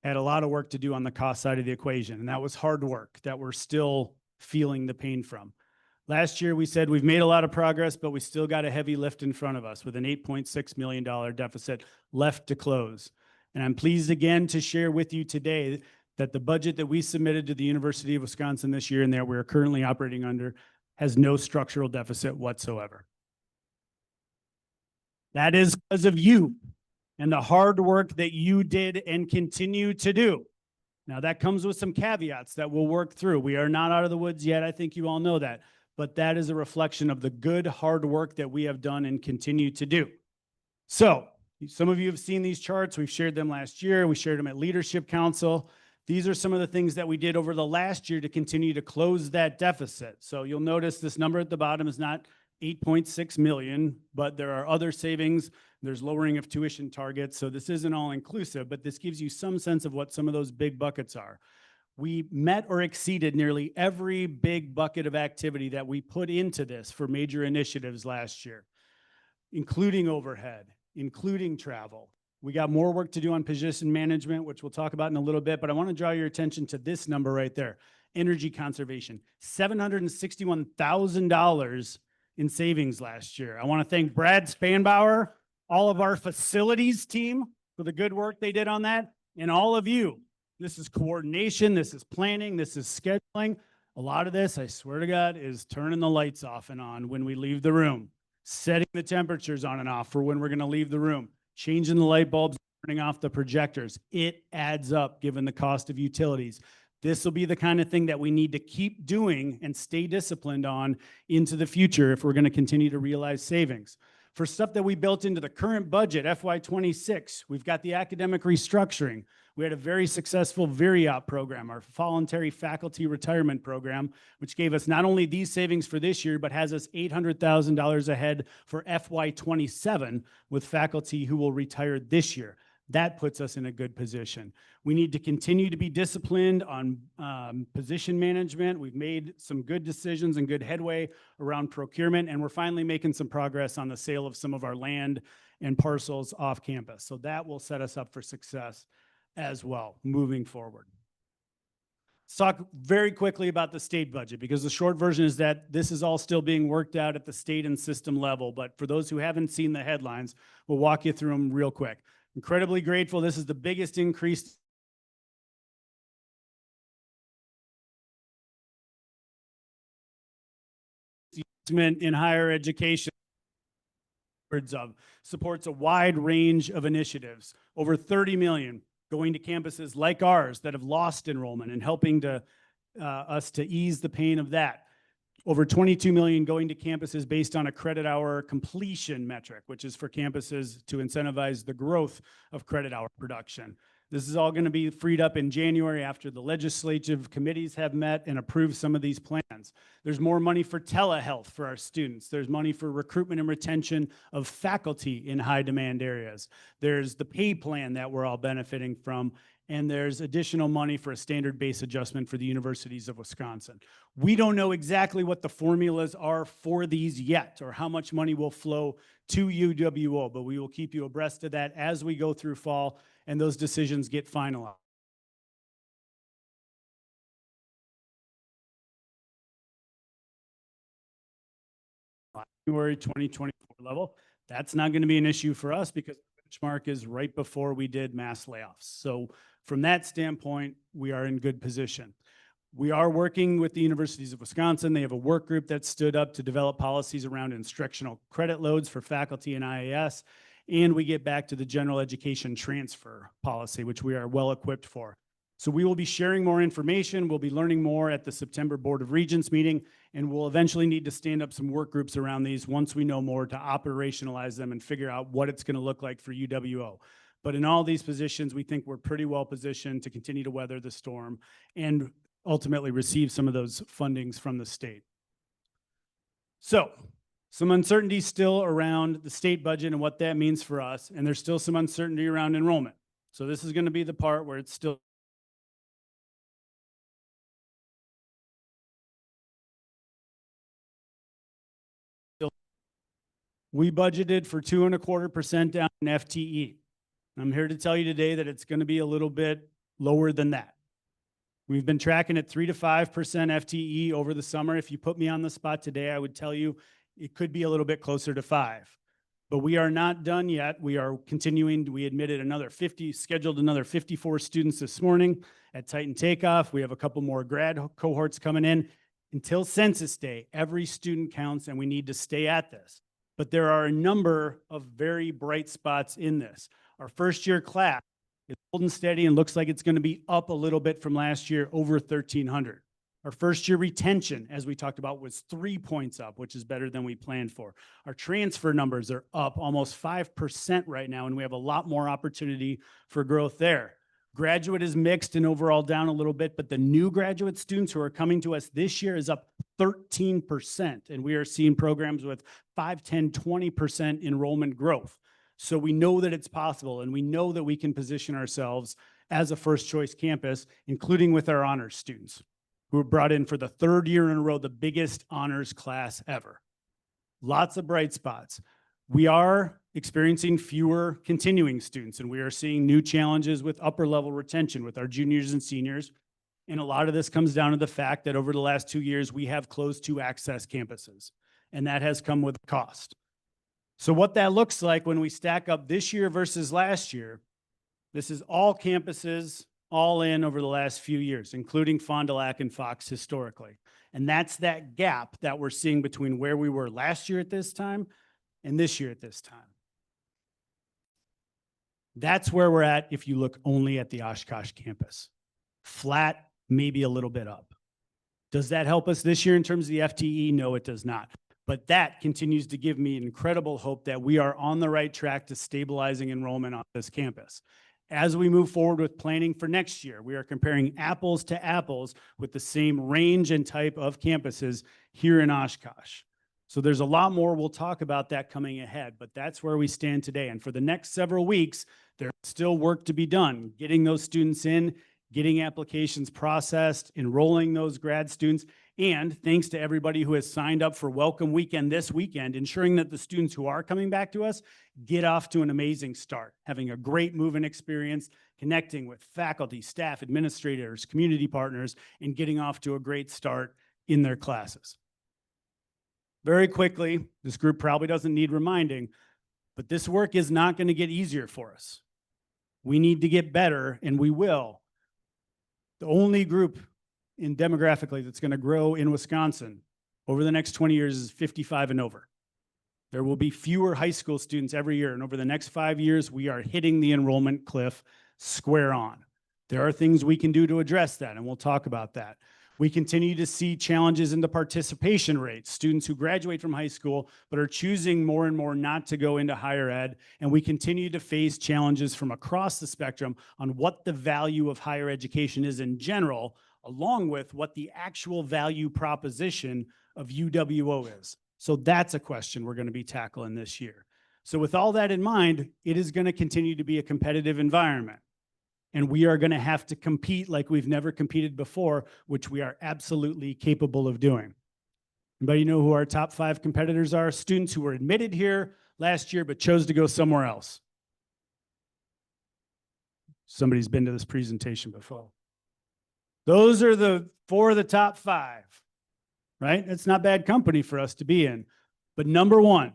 Had a lot of work to do on the cost side of the equation, and that was hard work that we're still feeling the pain from. Last year, we said we've made a lot of progress, but we still got a heavy lift in front of us with an $8.6 million deficit left to close. And I'm pleased again to share with you today that the budget that we submitted to the University of Wisconsin this year and that we're currently operating under has no structural deficit whatsoever. That is because of you and the hard work that you did and continue to do. Now, that comes with some caveats that we'll work through. We are not out of the woods yet. I think you all know that. But that is a reflection of the good, hard work that we have done and continue to do. So, some of you have seen these charts. We've shared them last year. We shared them at Leadership Council. These are some of the things that we did over the last year to continue to close that deficit. So you'll notice this number at the bottom is not 8.6 million, but there are other savings. There's lowering of tuition targets. So this isn't all inclusive, but this gives you some sense of what some of those big buckets are. We met or exceeded nearly every big bucket of activity that we put into this for major initiatives last year, including overhead, including travel. We got more work to do on position management, which we'll talk about in a little bit, but I want to draw your attention to this number right there. Energy conservation, $761,000 in savings last year. I want to thank Brad Spanbauer, all of our facilities team for the good work they did on that, and all of you. This is coordination, this is planning, this is scheduling. A lot of this, I swear to God, is turning the lights off and on when we leave the room, setting the temperatures on and off for when we're going to leave the room, changing the light bulbs, turning off the projectors. It adds up given the cost of utilities. This will be the kind of thing that we need to keep doing and stay disciplined on into the future if we're going to continue to realize savings. For stuff that we built into the current budget, FY26, we've got the academic restructuring. We had a very successful VERIOP program, our voluntary faculty retirement program, which gave us not only these savings for this year, but has us $800,000 ahead for FY27 with faculty who will retire this year. That puts us in a good position. We need to continue to be disciplined on position management. We've made some good decisions and good headway around procurement, and we're finally making some progress on the sale of some of our land and parcels off campus. So that will set us up for success as well moving forward. Let's talk very quickly about the state budget, because the short version is that this is all still being worked out at the state and system level. But for those who haven't seen the headlines, we'll walk you through them real quick. Incredibly grateful. This is the biggest increase in higher education. Of supports a wide range of initiatives, over 30 million going to campuses like ours that have lost enrollment and helping to us to ease the pain of that. Over 22 million going to campuses based on a credit hour completion metric, which is for campuses to incentivize the growth of credit hour production. This is all going to be freed up in January after the legislative committees have met and approved some of these plans. There's more money for telehealth for our students. There's money for recruitment and retention of faculty in high demand areas. There's the pay plan that we're all benefiting from. And there's additional money for a standard base adjustment for the universities of Wisconsin. We don't know exactly what the formulas are for these yet or how much money will flow to UWO, but we will keep you abreast of that as we go through fall and those decisions get finalized. January 2024 level. That's not going to be an issue for us because the benchmark is right before we did mass layoffs. So from that standpoint, we are in good position. We are working with the universities of Wisconsin. They have a work group that stood up to develop policies around instructional credit loads for faculty and IAS. And we get back to the general education transfer policy, which we are well equipped for. So we will be sharing more information. We'll be learning more at the September Board of Regents meeting, and we'll eventually need to stand up some work groups around these once we know more to operationalize them and figure out what it's going to look like for UWO. But in all these positions, we think we're pretty well positioned to continue to weather the storm and ultimately receive some of those fundings from the state. So some uncertainty still around the state budget and what that means for us, and there's still some uncertainty around enrollment. So this is going to be the part where it's still we budgeted for 2.25% down in FTE. I'm here to tell you today that it's going to be a little bit lower than that. We've been tracking at 3 to 5% FTE over the summer. If you put me on the spot today, I would tell you it could be a little bit closer to 5. But we are not done yet. We are continuing. We admitted scheduled another 54 students this morning at Titan Takeoff. We have a couple more grad cohorts coming in. Until census day, every student counts and we need to stay at this. But there are a number of very bright spots in this. Our first year class is holding steady and looks like it's going to be up a little bit from last year, over 1,300. Our first year retention, as we talked about, was 3 points up, which is better than we planned for. Our transfer numbers are up almost 5% right now, and we have a lot more opportunity for growth there. Graduate is mixed and overall down a little bit, but the new graduate students who are coming to us this year is up 13%. And we are seeing programs with 5, 10, 20% enrollment growth. So we know that it's possible, and we know that we can position ourselves as a first choice campus, including with our honors students who were brought in for the 3rd year in a row, the biggest honors class ever. Lots of bright spots. We are experiencing fewer continuing students, and we are seeing new challenges with upper level retention with our juniors and seniors. And a lot of this comes down to the fact that over the last 2 years, we have closed 2 access campuses, and that has come with a cost. So what that looks like when we stack up this year versus last year, this is all campuses, all in over the last few years, including Fond du Lac and Fox historically. And that's that gap that we're seeing between where we were last year at this time and this year at this time. That's where we're at if you look only at the Oshkosh campus. Flat, maybe a little bit up. Does that help us this year in terms of the FTE? No, it does not. But that continues to give me incredible hope that we are on the right track to stabilizing enrollment on this campus. As we move forward with planning for next year, we are comparing apples to apples with the same range and type of campuses here in Oshkosh. So there's a lot more. We'll talk about that coming ahead, but that's where we stand today. And for the next several weeks, there's still work to be done, getting those students in, getting applications processed, enrolling those grad students, and thanks to everybody who has signed up for Welcome Weekend this weekend, ensuring that the students who are coming back to us get off to an amazing start, having a great move-in experience, connecting with faculty, staff, administrators, community partners, and getting off to a great start in their classes. Very quickly, this group probably doesn't need reminding, but this work is not going to get easier for us. We need to get better, and we will. The only group in demographically that's going to grow in Wisconsin over the next 20 years is 55 and over. There will be fewer high school students every year, and over the next 5 years, we are hitting the enrollment cliff square on. There are things we can do to address that, and we'll talk about that. We continue to see challenges in the participation rates, students who graduate from high school but are choosing more and more not to go into higher ed, and we continue to face challenges from across the spectrum on what the value of higher education is in general, along with what the actual value proposition of UWO is. So that's a question we're going to be tackling this year. So with all that in mind, it is going to continue to be a competitive environment. And we are going to have to compete like we've never competed before, which we are absolutely capable of doing. Anybody know who our top 5 competitors are? Students who were admitted here last year but chose to go somewhere else. Somebody's been to this presentation before. Those are the 4 of the top 5, right? That's not bad company for us to be in. But number 1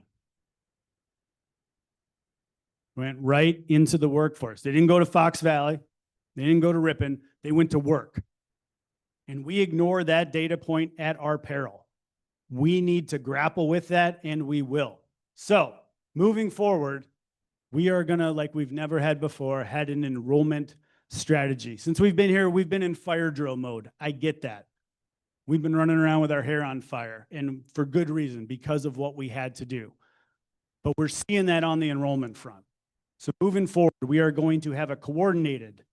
went right into the workforce. They didn't go to Fox Valley. They didn't go to Ripon. They went to work. And we ignore that data point at our peril. We need to grapple with that, and we will. So moving forward, we are going to, like we've never had before, had an enrollment strategy. Since we've been here, we've been in fire drill mode. I get that. We've been running around with our hair on fire, and for good reason, because of what we had to do. But we're seeing that on the enrollment front. So moving forward, we are going to have a coordinated,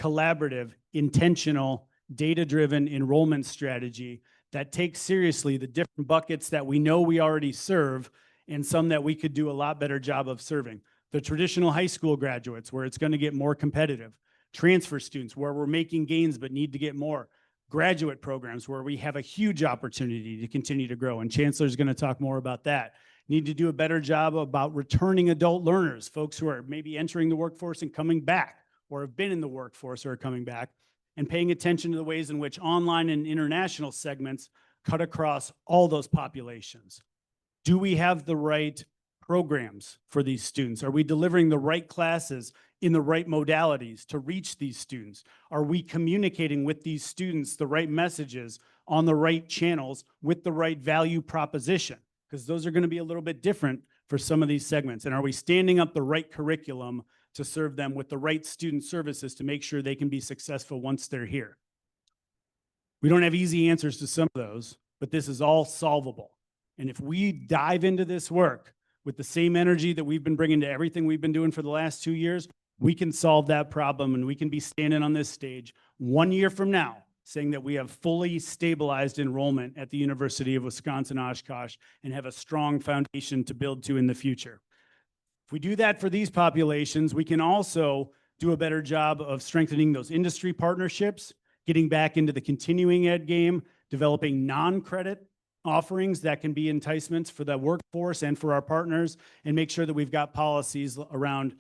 collaborative, intentional, data-driven enrollment strategy that takes seriously the different buckets that we know we already serve and some that we could do a lot better job of serving. The traditional high school graduates, where it's going to get more competitive. Transfer students, where we're making gains but need to get more. Graduate programs, where we have a huge opportunity to continue to grow. And Chancellor's going to talk more about that. Need to do a better job about returning adult learners, folks who are maybe entering the workforce and coming back, or have been in the workforce or are coming back, and paying attention to the ways in which online and international segments cut across all those populations. Do we have the right programs for these students? Are we delivering the right classes in the right modalities to reach these students? Are we communicating with these students the right messages on the right channels with the right value proposition? Because those are going to be a little bit different for some of these segments. And are we standing up the right curriculum to serve them with the right student services to make sure they can be successful once they're here. We don't have easy answers to some of those, but this is all solvable. And if we dive into this work with the same energy that we've been bringing to everything we've been doing for the last 2 years, we can solve that problem, and we can be standing on this stage 1 year from now saying that we have fully stabilized enrollment at the University of Wisconsin-Oshkosh and have a strong foundation to build to in the future. If we do that for these populations, we can also do a better job of strengthening those industry partnerships, getting back into the continuing ed game, developing non-credit offerings that can be enticements for the workforce and for our partners, and make sure that we've got policies around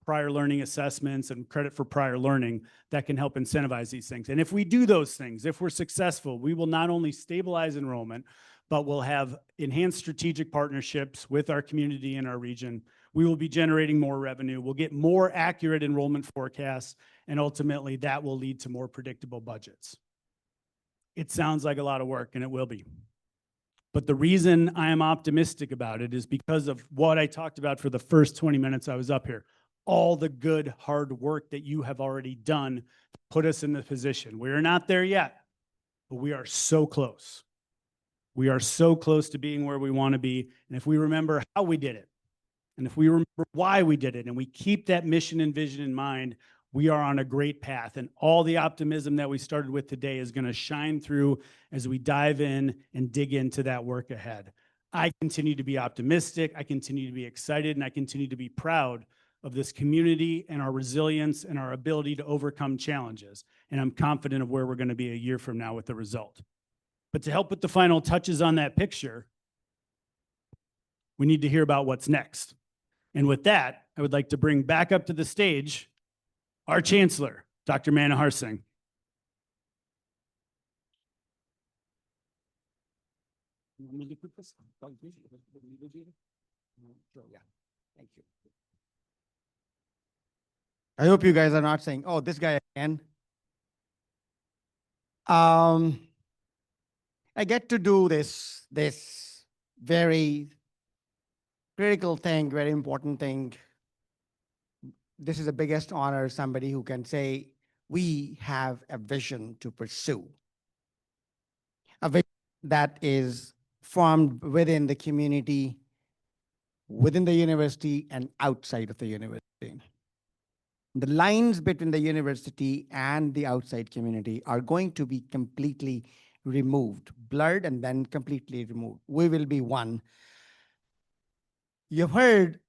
prior learning assessments and credit for prior learning that can help incentivize these things. And if we do those things, if we're successful, we will not only stabilize enrollment, but we'll have enhanced strategic partnerships with our community and our region. We will be generating more revenue. We'll get more accurate enrollment forecasts, and ultimately that will lead to more predictable budgets. It sounds like a lot of work, and it will be. But the reason I am optimistic about it is because of what I talked about for the first 20 minutes I was up here. All the good, hard work that you have already done to put us in the position. We are not there yet, but we are so close. We are so close to being where we want to be. And if we remember how we did it, and if we remember why we did it, and we keep that mission and vision in mind, we are on a great path. And all the optimism that we started with today is going to shine through as we dive in and dig into that work ahead. I continue to be optimistic, I continue to be excited, and I continue to be proud of this community and our resilience and our ability to overcome challenges. And I'm confident of where we're going to be a year from now with the result. But to help with the final touches on that picture, we need to hear about what's next. And with that, I would like to bring back up to the stage our Chancellor, Dr. Manohar Singh. Thank you. I hope you guys are not saying, oh, this guy again. I get to do this very critical thing, very important thing. This is the biggest honor, somebody who can say, we have a vision to pursue. A vision that is formed within the community, within the university, and outside of the university. The lines between the university and the outside community are going to be completely removed, blurred, and then completely removed. We will be one. You've heard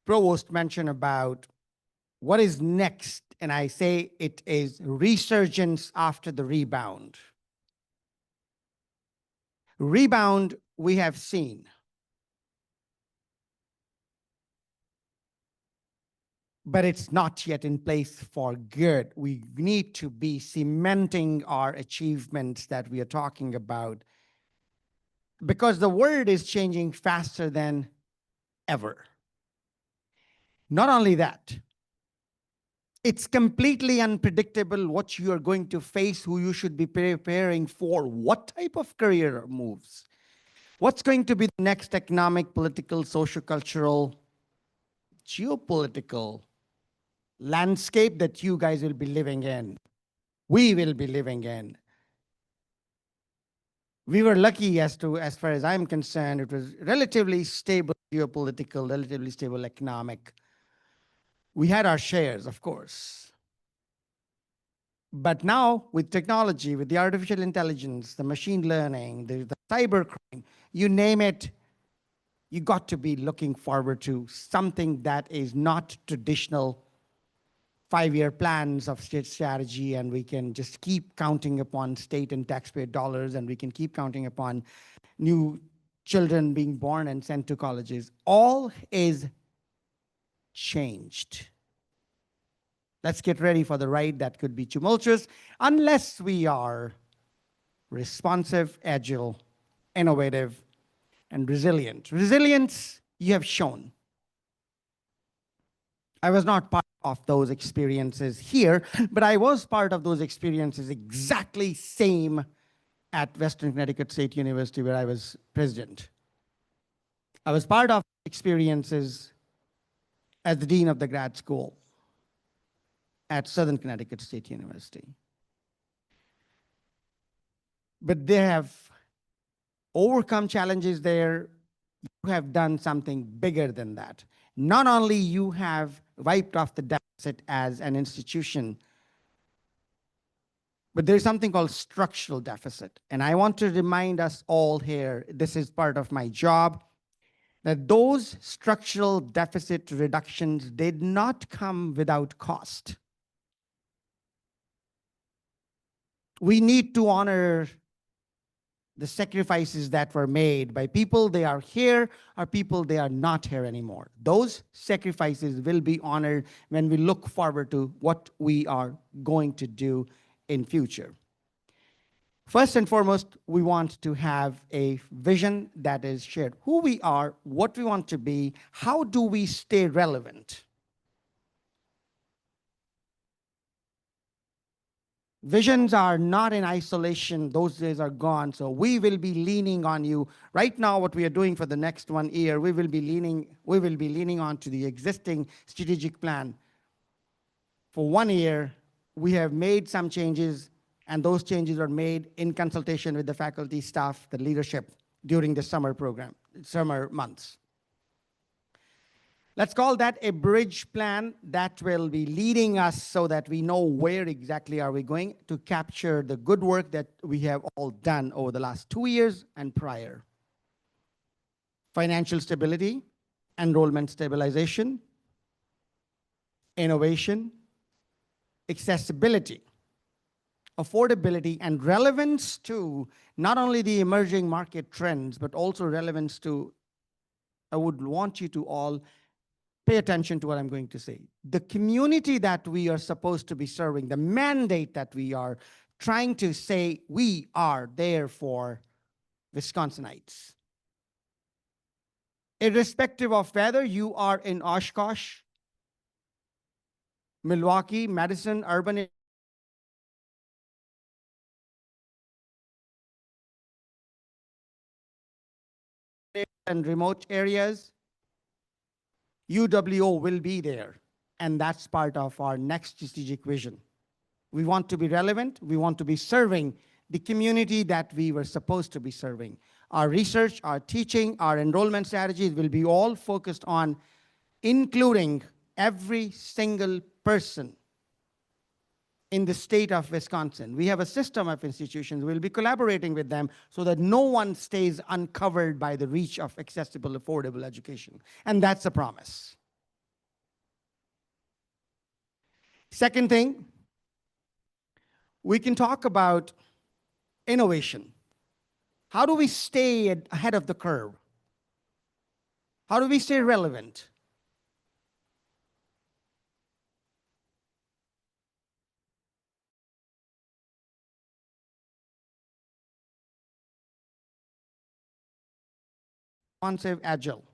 Provost mention about what is next, and I say it is resurgence after the rebound. Rebound we have seen. But it's not yet in place for good. We need to be cementing our achievements that we are talking about, because the world is changing faster than ever. Not only that, it's completely unpredictable what you are going to face, who you should be preparing for, what type of career moves, what's going to be the next economic, political, sociocultural, geopolitical landscape that you guys will be living in, we will be living in. We were lucky as far as I'm concerned, it was relatively stable geopolitical, relatively stable economic. We had our shares, of course. But now with technology, with the artificial intelligence, the machine learning, the cyber crime, you name it, you got to be looking forward to something that is not traditional 5-year plans of state strategy, and we can just keep counting upon state and taxpayer dollars, and we can keep counting upon new children being born and sent to colleges. All is changed. Let's get ready for the ride that could be tumultuous unless we are responsive, agile, innovative, and resilient. Resilience, you have shown. I was not part of those experiences here, but I was part of those experiences exactly same at Western Connecticut State University, where I was president. I was part of experiences as the dean of the grad school at Southern Connecticut State University. But they have overcome challenges there. You have done something bigger than that. Not only you have wiped off the deficit as an institution, but there's something called structural deficit. And I want to remind us all here, this is part of my job, that those structural deficit reductions did not come without cost. We need to honor the sacrifices that were made by people they are here or people they are not here anymore. Those sacrifices will be honored when we look forward to what we are going to do in future. First and foremost, we want to have a vision that is shared. Who we are, what we want to be, how do we stay relevant? Visions are not in isolation. Those days are gone. So we will be leaning on you. Right now, what we are doing for the next 1 year, we will be leaning on to the existing strategic plan. For 1 year, we have made some changes, and those changes are made in consultation with the faculty, staff, the leadership during the summer program, summer months. Let's call that a bridge plan that will be leading us so that we know where exactly are we going to capture the good work that we have all done over the last 2 years and prior. Financial stability, enrollment stabilization, innovation, accessibility, affordability, and relevance to not only the emerging market trends, but also relevance to, I would want you to all pay attention to what I'm going to say. The community that we are supposed to be serving, the mandate that we are trying to say we are there for Wisconsinites. Irrespective of whether you are in Oshkosh, Milwaukee, Madison, urban and remote areas, UWO will be there, and that's part of our next strategic vision. We want to be relevant. We want to be serving the community that we were supposed to be serving. Our research, our teaching, our enrollment strategies will be all focused on including every single person in the state of Wisconsin. We have a system of institutions. We'll be collaborating with them so that no one stays uncovered by the reach of accessible, affordable education. And that's a promise. Second thing, we can talk about innovation. How do we stay ahead of the curve? How do we stay relevant? Responsive, agile.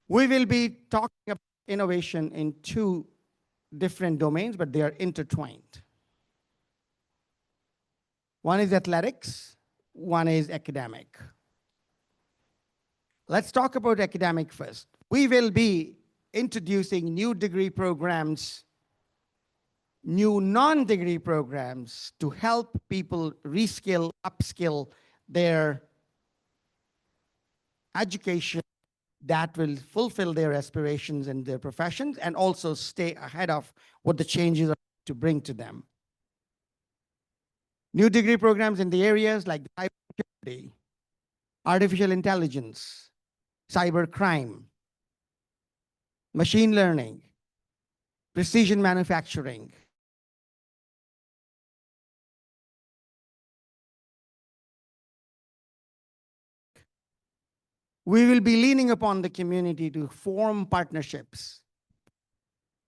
We will be talking about innovation in 2 different domains, but they are intertwined. One is athletics, one is academic. Let's talk about academic first. We will be introducing new degree programs, new non-degree programs to help people reskill, upskill their education that will fulfill their aspirations in their professions and also stay ahead of what the changes are to bring to them. New degree programs in the areas like cybersecurity, artificial intelligence, cyber crime, machine learning, precision manufacturing, we will be leaning upon the community to form partnerships.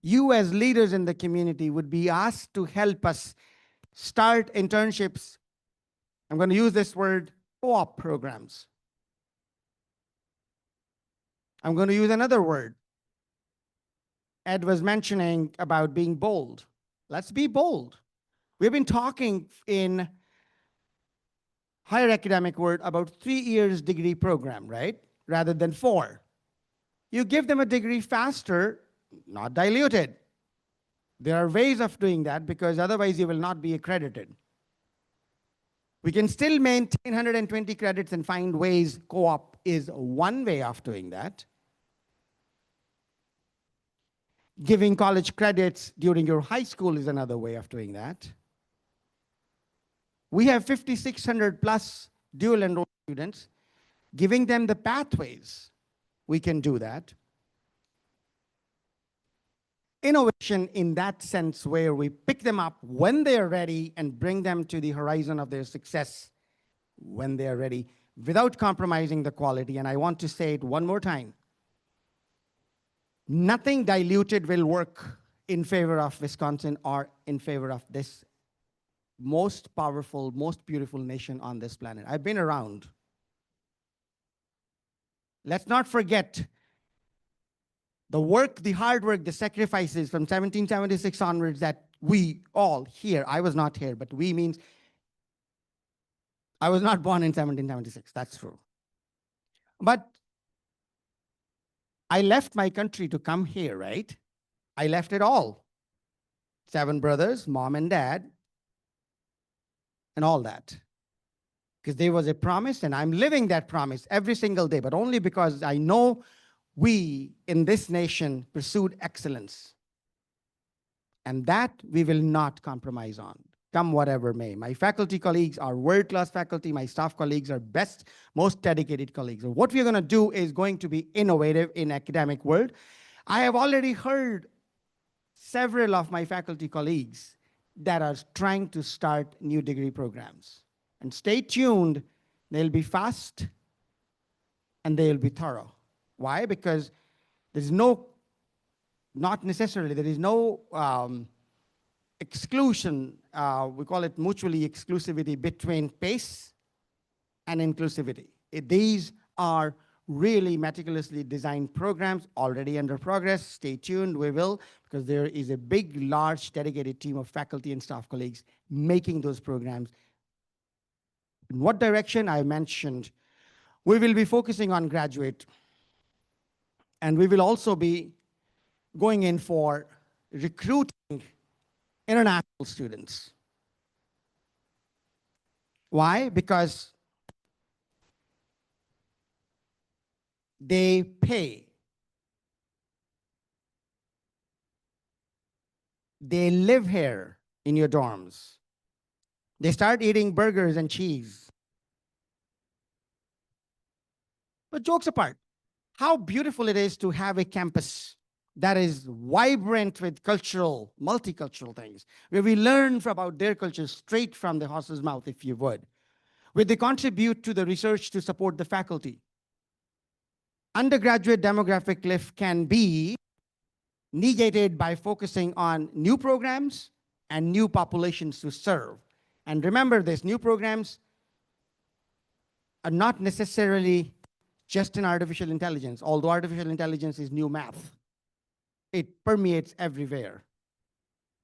You as leaders in the community would be asked to help us start internships. I'm going to use this word, co-op programs. I'm going to use another word. Ed was mentioning about being bold. Let's be bold. We've been talking in higher academic word about 3 years degree program, right? Rather than 4. You give them a degree faster, not diluted. There are ways of doing that because otherwise you will not be accredited. We can still maintain 120 credits and find ways. Co-op is one way of doing that. Giving college credits during your high school is another way of doing that. We have 5,600 plus dual enrolled students. Giving them the pathways, we can do that. Innovation in that sense where we pick them up when they are ready and bring them to the horizon of their success when they are ready without compromising the quality. And I want to say it one more time. Nothing diluted will work in favor of Wisconsin or in favor of this most powerful, most beautiful nation on this planet. I've been around. Let's not forget the work, the hard work, the sacrifices from 1776 onwards that we all here, I was not here, but we means I was not born in 1776, that's true. But I left my country to come here, right? I left it all. 7 brothers, mom and dad, and all that. Because there was a promise and I'm living that promise every single day, but only because I know we in this nation pursued excellence. And that we will not compromise on, come whatever may. My faculty colleagues are world-class faculty. My staff colleagues are best, most dedicated colleagues. And what we're going to do is going to be innovative in academic world. I have already heard several of my faculty colleagues that are trying to start new degree programs. And stay tuned, they'll be fast and they'll be thorough. Why? Because there's no, not necessarily, there is no exclusion, we call it mutually exclusivity between pace and inclusivity. These are really meticulously designed programs already under progress. Stay tuned, we will, because there is a big, large, dedicated team of faculty and staff colleagues making those programs. In what direction? I mentioned we will be focusing on graduate, and we will also be going in for recruiting international students. Why? Because they pay. They live here in your dorms. They start eating burgers and cheese. But jokes apart, how beautiful it is to have a campus that is vibrant with cultural, multicultural things, where we learn about their culture straight from the horse's mouth, if you would, where they contribute to the research to support the faculty. Undergraduate demographic cliff can be negated by focusing on new programs and new populations to serve. And remember this, new programs are not necessarily just in artificial intelligence, although artificial intelligence is new math. It permeates everywhere.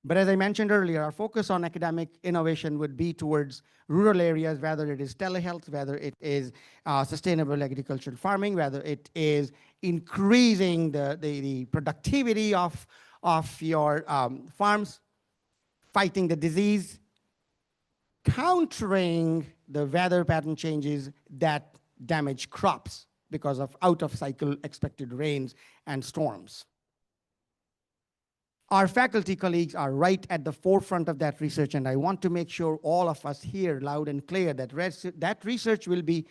But as I mentioned earlier, our focus on academic innovation would be towards rural areas, whether it is telehealth, whether it is sustainable agricultural farming, whether it is increasing the productivity of your farms, fighting the disease, countering the weather pattern changes that damage crops because of out-of-cycle expected rains and storms. Our faculty colleagues are right at the forefront of that research, and I want to make sure all of us hear loud and clear that that research will be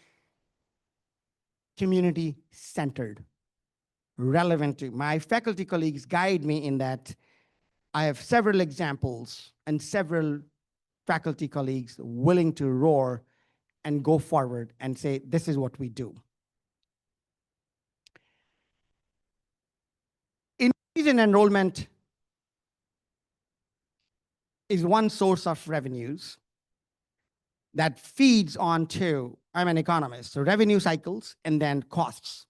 community-centered, relevant to my faculty colleagues guide me in that. I have several examples and several faculty colleagues willing to roar and go forward and say, this is what we do. Increase in enrollment is one source of revenues that feeds onto, I'm an economist, so revenue cycles and then costs.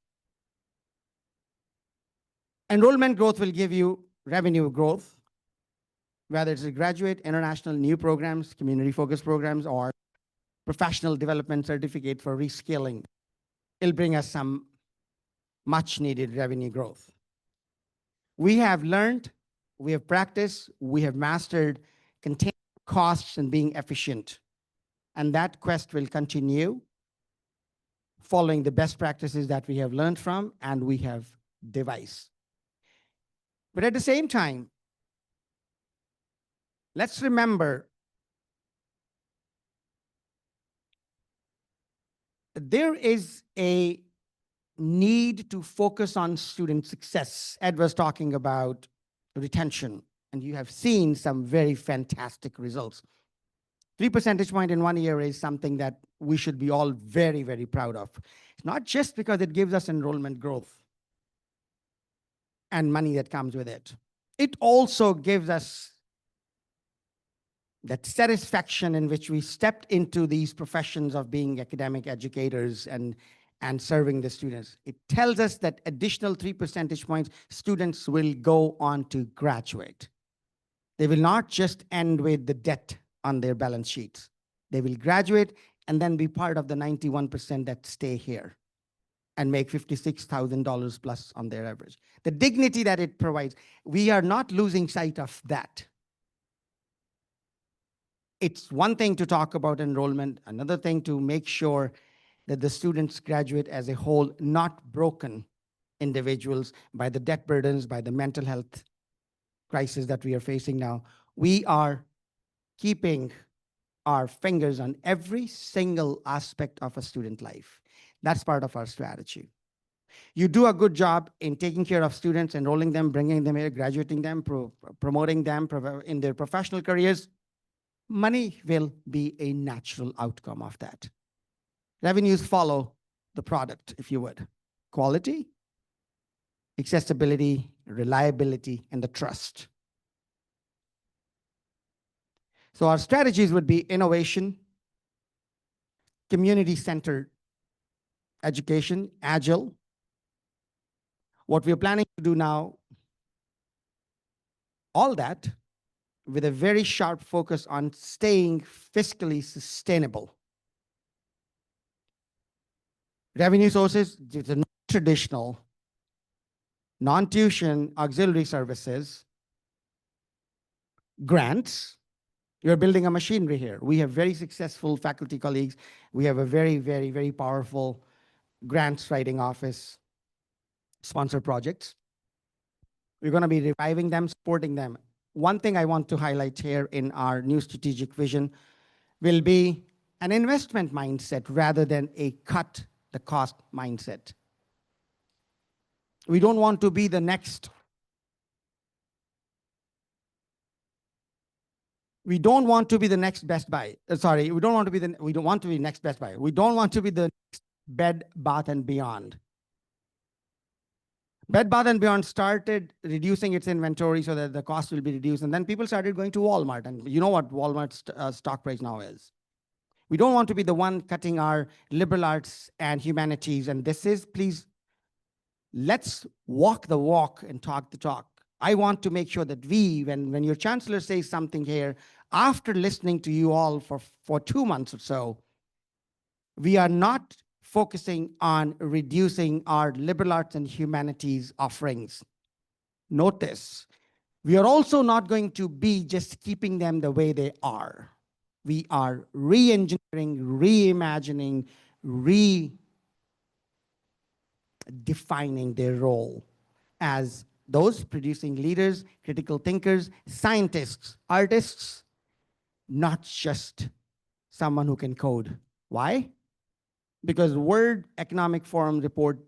Enrollment growth will give you revenue growth, whether it's a graduate, international, new programs, community-focused programs, or professional development certificate for reskilling. It'll bring us some much needed revenue growth. We have learned, we have practiced, we have mastered containing costs and being efficient. And that quest will continue following the best practices that we have learned from and we have devised. But at the same time, let's remember there is a need to focus on student success. Ed was talking about retention, and you have seen some very fantastic results. 3 percentage point in 1 year is something that we should be all very, very proud of. It's not just because it gives us enrollment growth and money that comes with it. It also gives us that satisfaction in which we stepped into these professions of being academic educators and serving the students. It tells us that additional 3 percentage points, students will go on to graduate. They will not just end with the debt on their balance sheets. They will graduate and then be part of the 91% that stay here and make $56,000 plus on their average. The dignity that it provides, we are not losing sight of that. It's one thing to talk about enrollment, another thing to make sure that the students graduate as a whole, not broken individuals by the debt burdens, by the mental health crisis that we are facing now. We are keeping our fingers on every single aspect of a student life. That's part of our strategy. You do a good job in taking care of students, enrolling them, bringing them here, graduating them, promoting them in their professional careers. Money will be a natural outcome of that. Revenues follow the product, if you would. Quality, accessibility, reliability, and the trust. So our strategies would be innovation, community-centered education, agile. What we're planning to do now, all that with a very sharp focus on staying fiscally sustainable. Revenue sources, the non-traditional, non-tuition auxiliary services, grants. You're building a machinery here. We have very successful faculty colleagues. We have a very, very, very powerful grants writing office, sponsor projects. We're going to be reviving them, supporting them. One thing I want to highlight here in our new strategic vision will be an investment mindset rather than a cut the cost mindset. We don't want to be the next. We don't want to be the next Best Buy. Sorry, we don't want to be next Best Buy. We don't want to be the next Bed Bath and Beyond. Bed Bath & Beyond started reducing its inventory so that the cost will be reduced. And then people started going to Walmart. And you know what Walmart's stock price now is. We don't want to be the one cutting our liberal arts and humanities. And this is, please, let's walk the walk and talk the talk. I want to make sure that when your chancellor says something here, after listening to you all for 2 months or so, we are not focusing on reducing our liberal arts and humanities offerings. Note this, we are also not going to be just keeping them the way they are. We are re-engineering, reimagining, redefining their role as those producing leaders, critical thinkers, scientists, artists, not just someone who can code. Why? Because World Economic Forum report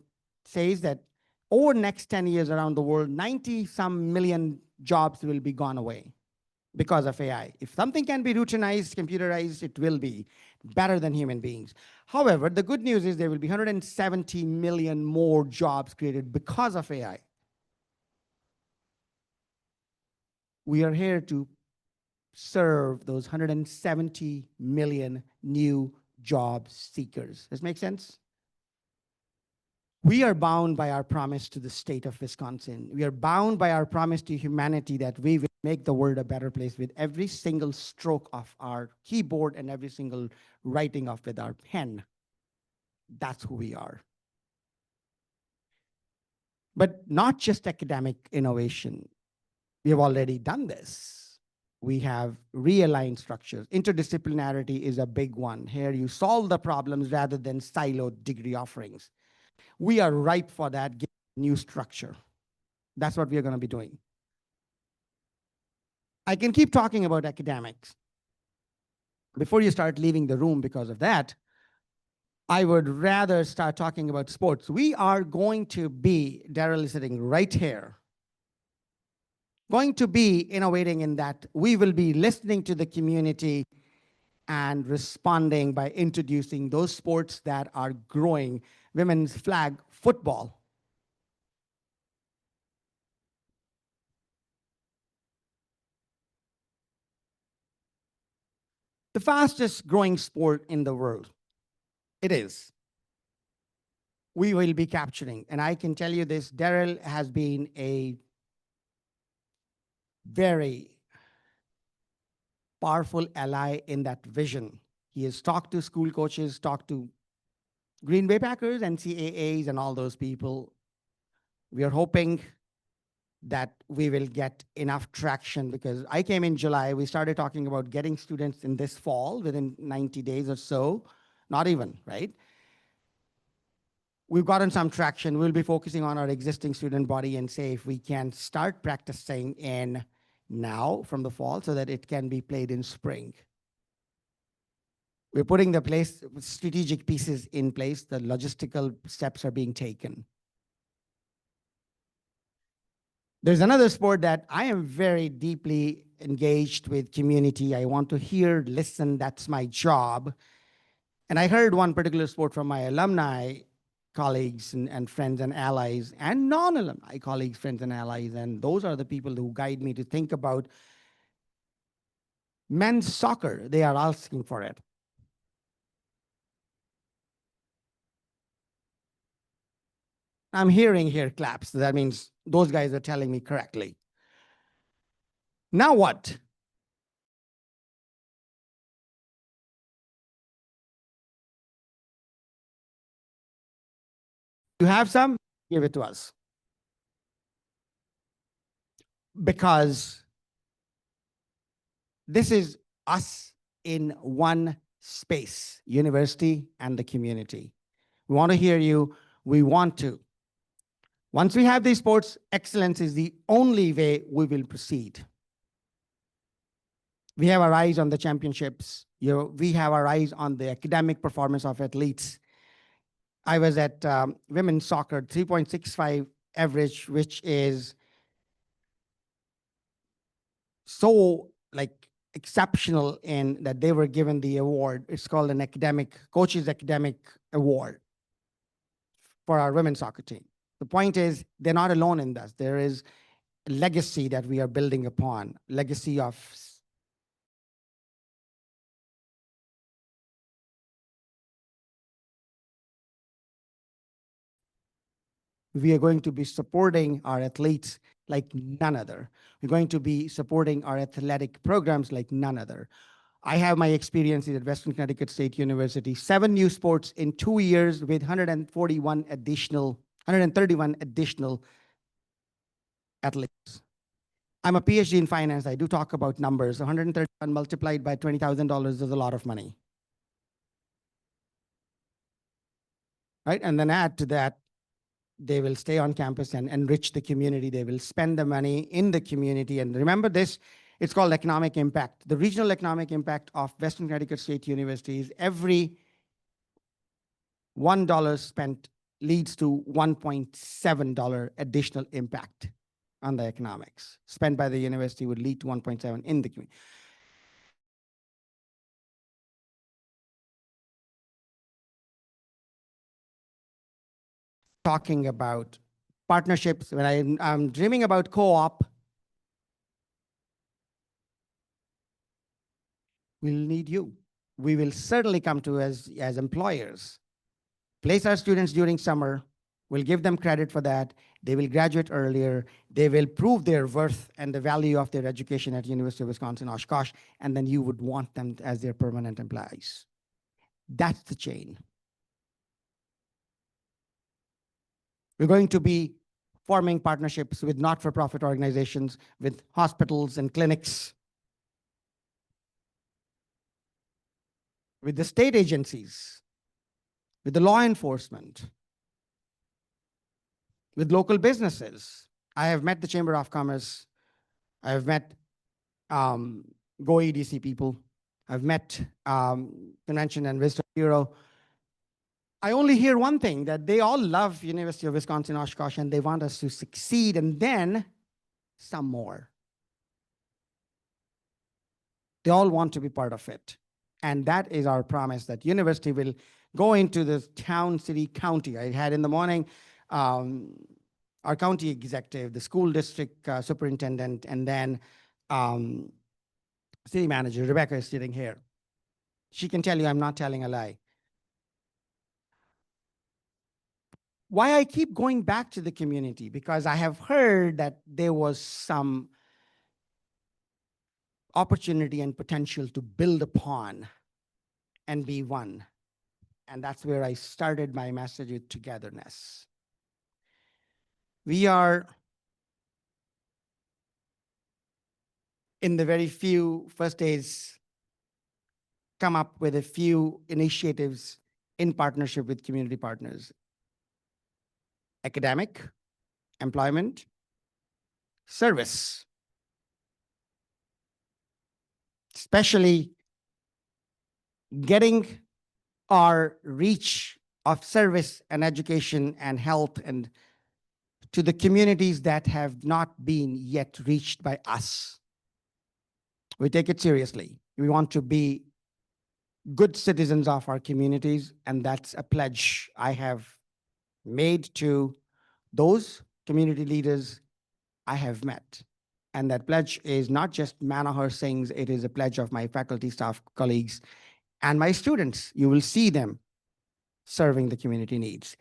says that over the next 10 years around the world, 90-some million jobs will be gone away because of AI. If something can be routinized, computerized, it will be better than human beings. However, the good news is there will be 170 million more jobs created because of AI. We are here to serve those 170 million new job seekers. Does this make sense? We are bound by our promise to the state of Wisconsin. We are bound by our promise to humanity that we will make the world a better place with every single stroke of our keyboard and every single writing of with our pen. That's who we are. But not just academic innovation. We have already done this. We have realigned structures. Interdisciplinarity is a big one. Here you solve the problems rather than siloed degree offerings. We are ripe for that new structure. That's what we are going to be doing. I can keep talking about academics. Before you start leaving the room because of that, I would rather start talking about sports. We are going to be, Daryl is sitting right here, going to be innovating in that we will be listening to the community and responding by introducing those sports that are growing. Women's flag football. The fastest growing sport in the world. It is. We will be capturing. And I can tell you this, Daryl has been a very powerful ally in that vision. He has talked to school coaches, talked to Green Bay Packers, NCAAs, and all those people. We are hoping that we will get enough traction because I came in July. We started talking about getting students in this fall within 90 days or so, not even, right? We've gotten some traction. We'll be focusing on our existing student body and say if we can start practicing in now from the fall so that it can be played in spring. We're putting the strategic pieces in place. The logistical steps are being taken. There's another sport that I am very deeply engaged with community. I want to hear, listen, that's my job. And I heard one particular sport from my alumni colleagues and friends and allies and non-alumni colleagues, friends and allies. And those are the people who guide me to think about men's soccer. They are asking for it. I'm hearing here claps. That means those guys are telling me correctly. Now what? You have some? Give it to us. Because this is us in one space, university and the community. We want to hear you. We want to. Once we have these sports, excellence is the only way we will proceed. We have our eyes on the championships. We have our eyes on the academic performance of athletes. I was at women's soccer, 3.65 average, which is so exceptional in that they were given the award. It's called an coach's academic award for our women's soccer team. The point is, they're not alone in this. There is a legacy that we are building upon, legacy of we are going to be supporting our athletes like none other. We're going to be supporting our athletic programs like none other. I have my experiences at Western Connecticut State University, 7 new sports in 2 years with 131 additional athletes. I'm a PhD in finance. I do talk about numbers. 131 multiplied by $20,000 is a lot of money. Right? And then add to that, they will stay on campus and enrich the community. They will spend the money in the community. And remember this, it's called economic impact. The regional economic impact of Western Connecticut State University is every $1 spent leads to $1.7 additional impact on the economics. Spent by the university would lead to 1.7 in the community. Talking about partnerships, when I'm dreaming about co-op, we'll need you. We will certainly come to as employers. Place our students during summer. We'll give them credit for that. They will graduate earlier. They will prove their worth and the value of their education at University of Wisconsin-Oshkosh, and then you would want them as their permanent employees. That's the chain. We're going to be forming partnerships with not-for-profit organizations, with hospitals and clinics, with the state agencies, with the law enforcement, with local businesses. I have met the Chamber of Commerce. I have met Go EDC people. I've met Convention and Visitor Bureau. I only hear one thing, that they all love University of Wisconsin-Oshkosh and they want us to succeed, and then some more. They all want to be part of it. And that is our promise, that university will go into the town, city, county. I had in the morning our county executive, the school district superintendent, and then city manager. Rebecca is sitting here. She can tell you I'm not telling a lie. Why I keep going back to the community? Because I have heard that there was some opportunity and potential to build upon and be one. And that's where I started my message with togetherness. We are in the very few first days come up with a few initiatives in partnership with community partners. Academic, employment, service. Especially getting our reach of service and education and health and to the communities that have not been yet reached by us. We take it seriously. We want to be good citizens of our communities, and that's a pledge I have made to those community leaders I have met. And that pledge is not just Manohar Singh's, it is a pledge of my faculty, staff, colleagues, and my students. You will see them serving the community needs.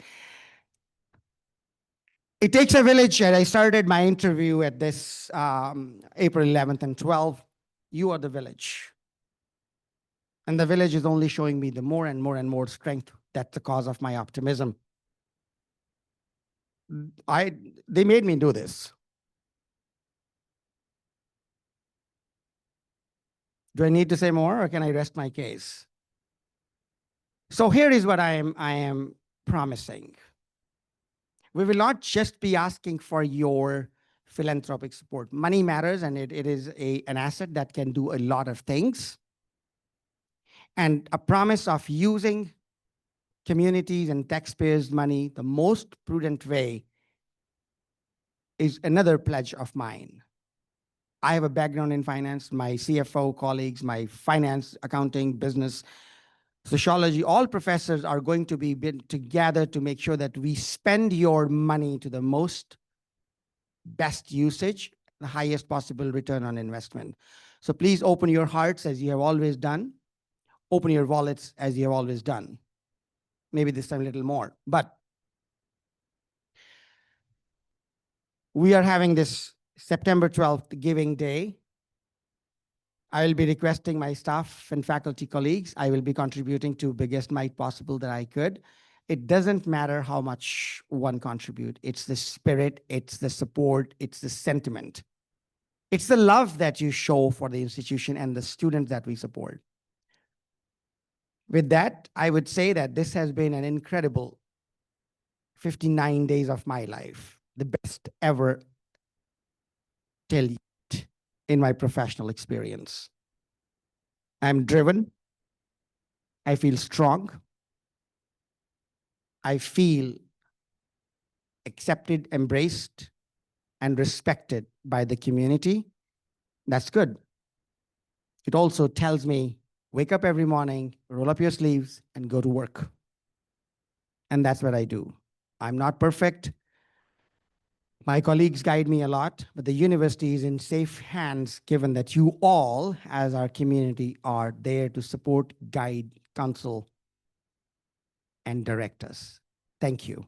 It takes a village, and I started my interview at this April 11th and 12th. You are the village. And the village is only showing me the more and more and more strength. That's the cause of my optimism. They made me do this. Do I need to say more, or can I rest my case? So here is what I am promising. We will not just be asking for your philanthropic support. Money matters, and it is an asset that can do a lot of things. And a promise of using communities and taxpayers' money the most prudent way is another pledge of mine. I have a background in finance. My CFO colleagues, my finance, accounting, business, sociology, all professors are going to be together to make sure that we spend your money to the most best usage, the highest possible return on investment. So please open your hearts as you have always done. Open your wallets as you have always done. Maybe this time a little more, but we are having this September 12th Giving Day. I will be requesting my staff and faculty colleagues. I will be contributing to biggest mite possible that I could. It doesn't matter how much one contribute. It's the spirit, it's the support, it's the sentiment. It's the love that you show for the institution and the students that we support. With that, I would say that this has been an incredible 59 days of my life, the best ever till yet in my professional experience. I'm driven. I feel strong. I feel accepted, embraced, and respected by the community. That's good. It also tells me, wake up every morning, roll up your sleeves, and go to work. And that's what I do. I'm not perfect. My colleagues guide me a lot, but the university is in safe hands, given that you all, as our community, are there to support, guide, counsel, and direct us. Thank you.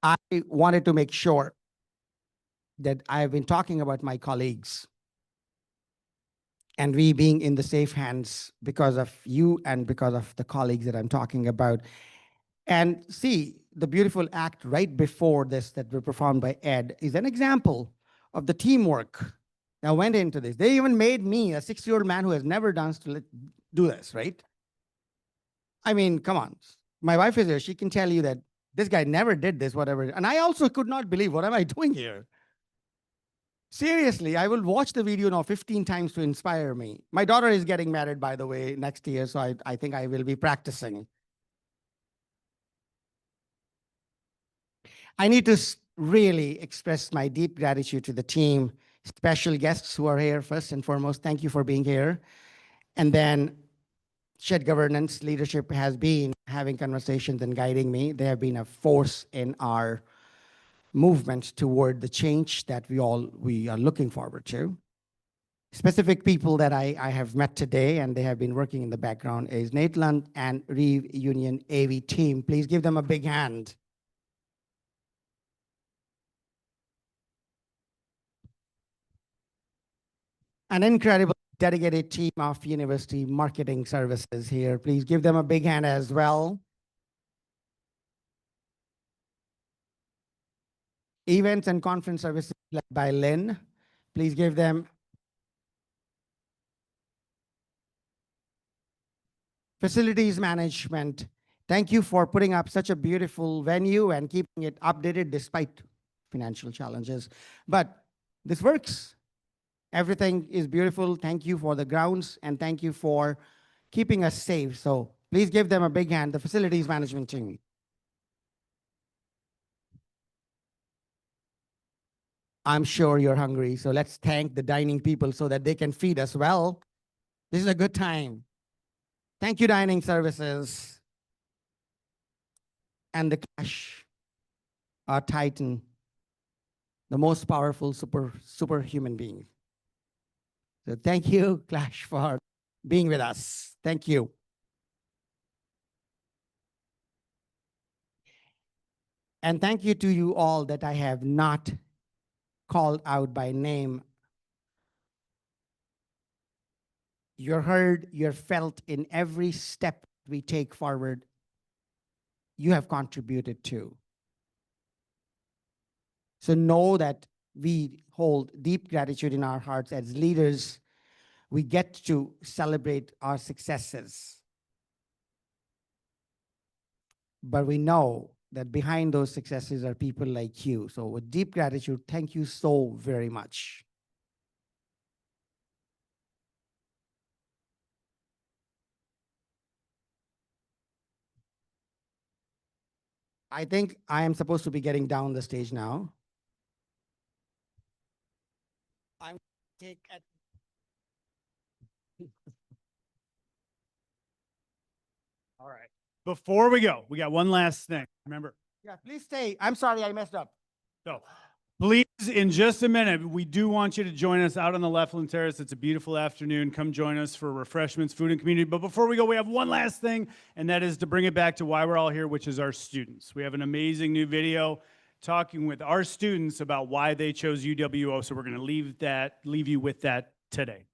I wanted to make sure that I've been talking about my colleagues and we being in the safe hands because of you and because of the colleagues that I'm talking about. And see, the beautiful act right before this that were performed by Ed is an example of the teamwork that went into this. They even made me, a 60-year-old man who has never danced, to do this, right? I mean, come on. My wife is here. She can tell you that this guy never did this, whatever. And I also could not believe, what am I doing here? Seriously, I will watch the video now 15 times to inspire me. My daughter is getting married, by the way, next year, so I think I will be practicing. I need to really express my deep gratitude to the team, special guests who are here. First and foremost, thank you for being here. And then shared governance leadership has been having conversations and guiding me. They have been a force in our movement toward the change that we are looking forward to. Specific people that I have met today, and they have been working in the background, is Nate Lund and Reeve Union AV team. Please give them a big hand. An incredible dedicated team of university marketing services here. Please give them a big hand as well. Events and conference services led by Lynn. Please give them. Facilities management. Thank you for putting up such a beautiful venue and keeping it updated despite financial challenges. But this works. Everything is beautiful. Thank you for the grounds and thank you for keeping us safe. So please give them a big hand, the facilities management team. I'm sure you're hungry, so let's thank the dining people so that they can feed us well. This is a good time. Thank you, dining services. And the Clash, our Titan, the most powerful superhuman being. So thank you, Clash, for being with us. Thank you. And thank you to you all that I have not called out by name. You're heard, you're felt in every step we take forward. You have contributed to. So know that we hold deep gratitude in our hearts as leaders. We get to celebrate our successes. But we know that behind those successes are people like you. So with deep gratitude, thank you so very much. I think I am supposed to be getting down the stage now. I'm take at All right. Before we go, we got one last thing. Remember, yeah, please stay. I'm sorry I messed up. so please, in just a minute, we do want you to join us out on the Leflin Terrace. It's a beautiful afternoon. Come join us for refreshments, food, and community. But before we go, we have one last thing, and that is to bring it back to why we're all here, which is our students. We have an amazing new video talking with our students about why they chose UWO. So we're going to leave you with that today.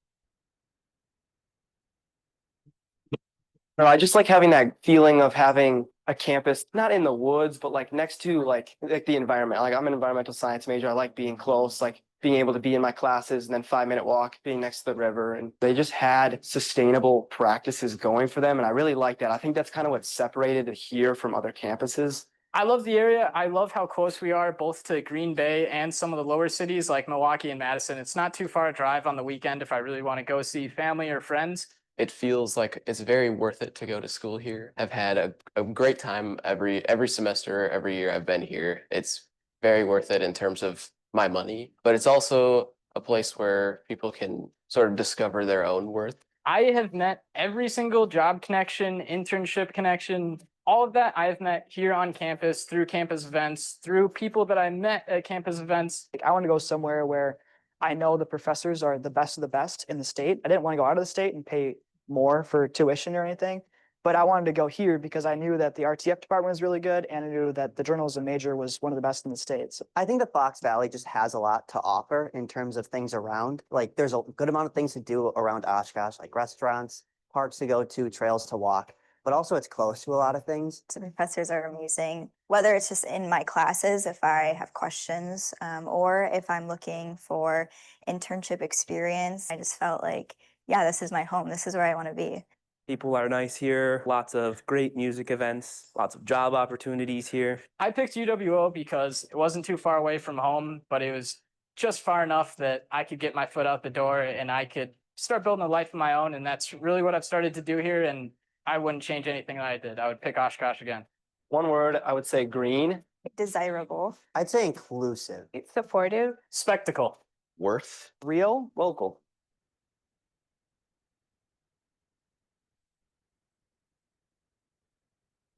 No, I just like having that feeling of having a campus, not in the woods, but like next to like the environment. Like I'm an environmental science major. I like being close, like being able to be in my classes and then 5-minute walk, being next to the river. And they just had sustainable practices going for them. And I really like that. I think that's kind of what separated it here from other campuses. I love the area. I love how close we are both to Green Bay and some of the lower cities like Milwaukee and Madison. It's not too far a drive on the weekend if I really want to go see family or friends. It feels like it's very worth it to go to school here. I've had a great time every semester, every year I've been here. It's very worth it in terms of my money, but it's also a place where people can sort of discover their own worth. I have met every single job connection, internship connection, all of that I have met here on campus, through campus events, through people that I met at campus events. I want to go somewhere where I know the professors are the best of the best in the state. I didn't want to go out of the state and pay more for tuition or anything. But I wanted to go here because I knew that the RTF department was really good and I knew that the journalism major was one of the best in the state. So I think the Fox Valley just has a lot to offer in terms of things around. Like there's a good amount of things to do around Oshkosh, like restaurants, parks to go to, trails to walk, but also it's close to a lot of things. The professors are amazing, whether it's just in my classes, if I have questions, or if I'm looking for internship experience. I just felt like, yeah, this is my home. This is where I want to be. People are nice here, lots of great music events, lots of job opportunities here. I picked UWO because it wasn't too far away from home, but it was just far enough that I could get my foot out the door and I could start building a life of my own. And that's really what I've started to do here. And I wouldn't change anything that I did. I would pick Oshkosh again. One word, I would say green. Desirable. I'd say inclusive. It's supportive. Spectacle. Worth. real, Local.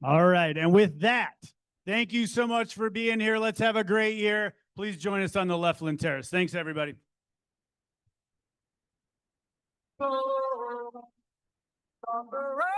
All right. And with that, thank you so much for being here. Let's have a great year. Please join us on the Lefland Terrace. Thanks, everybody. Right.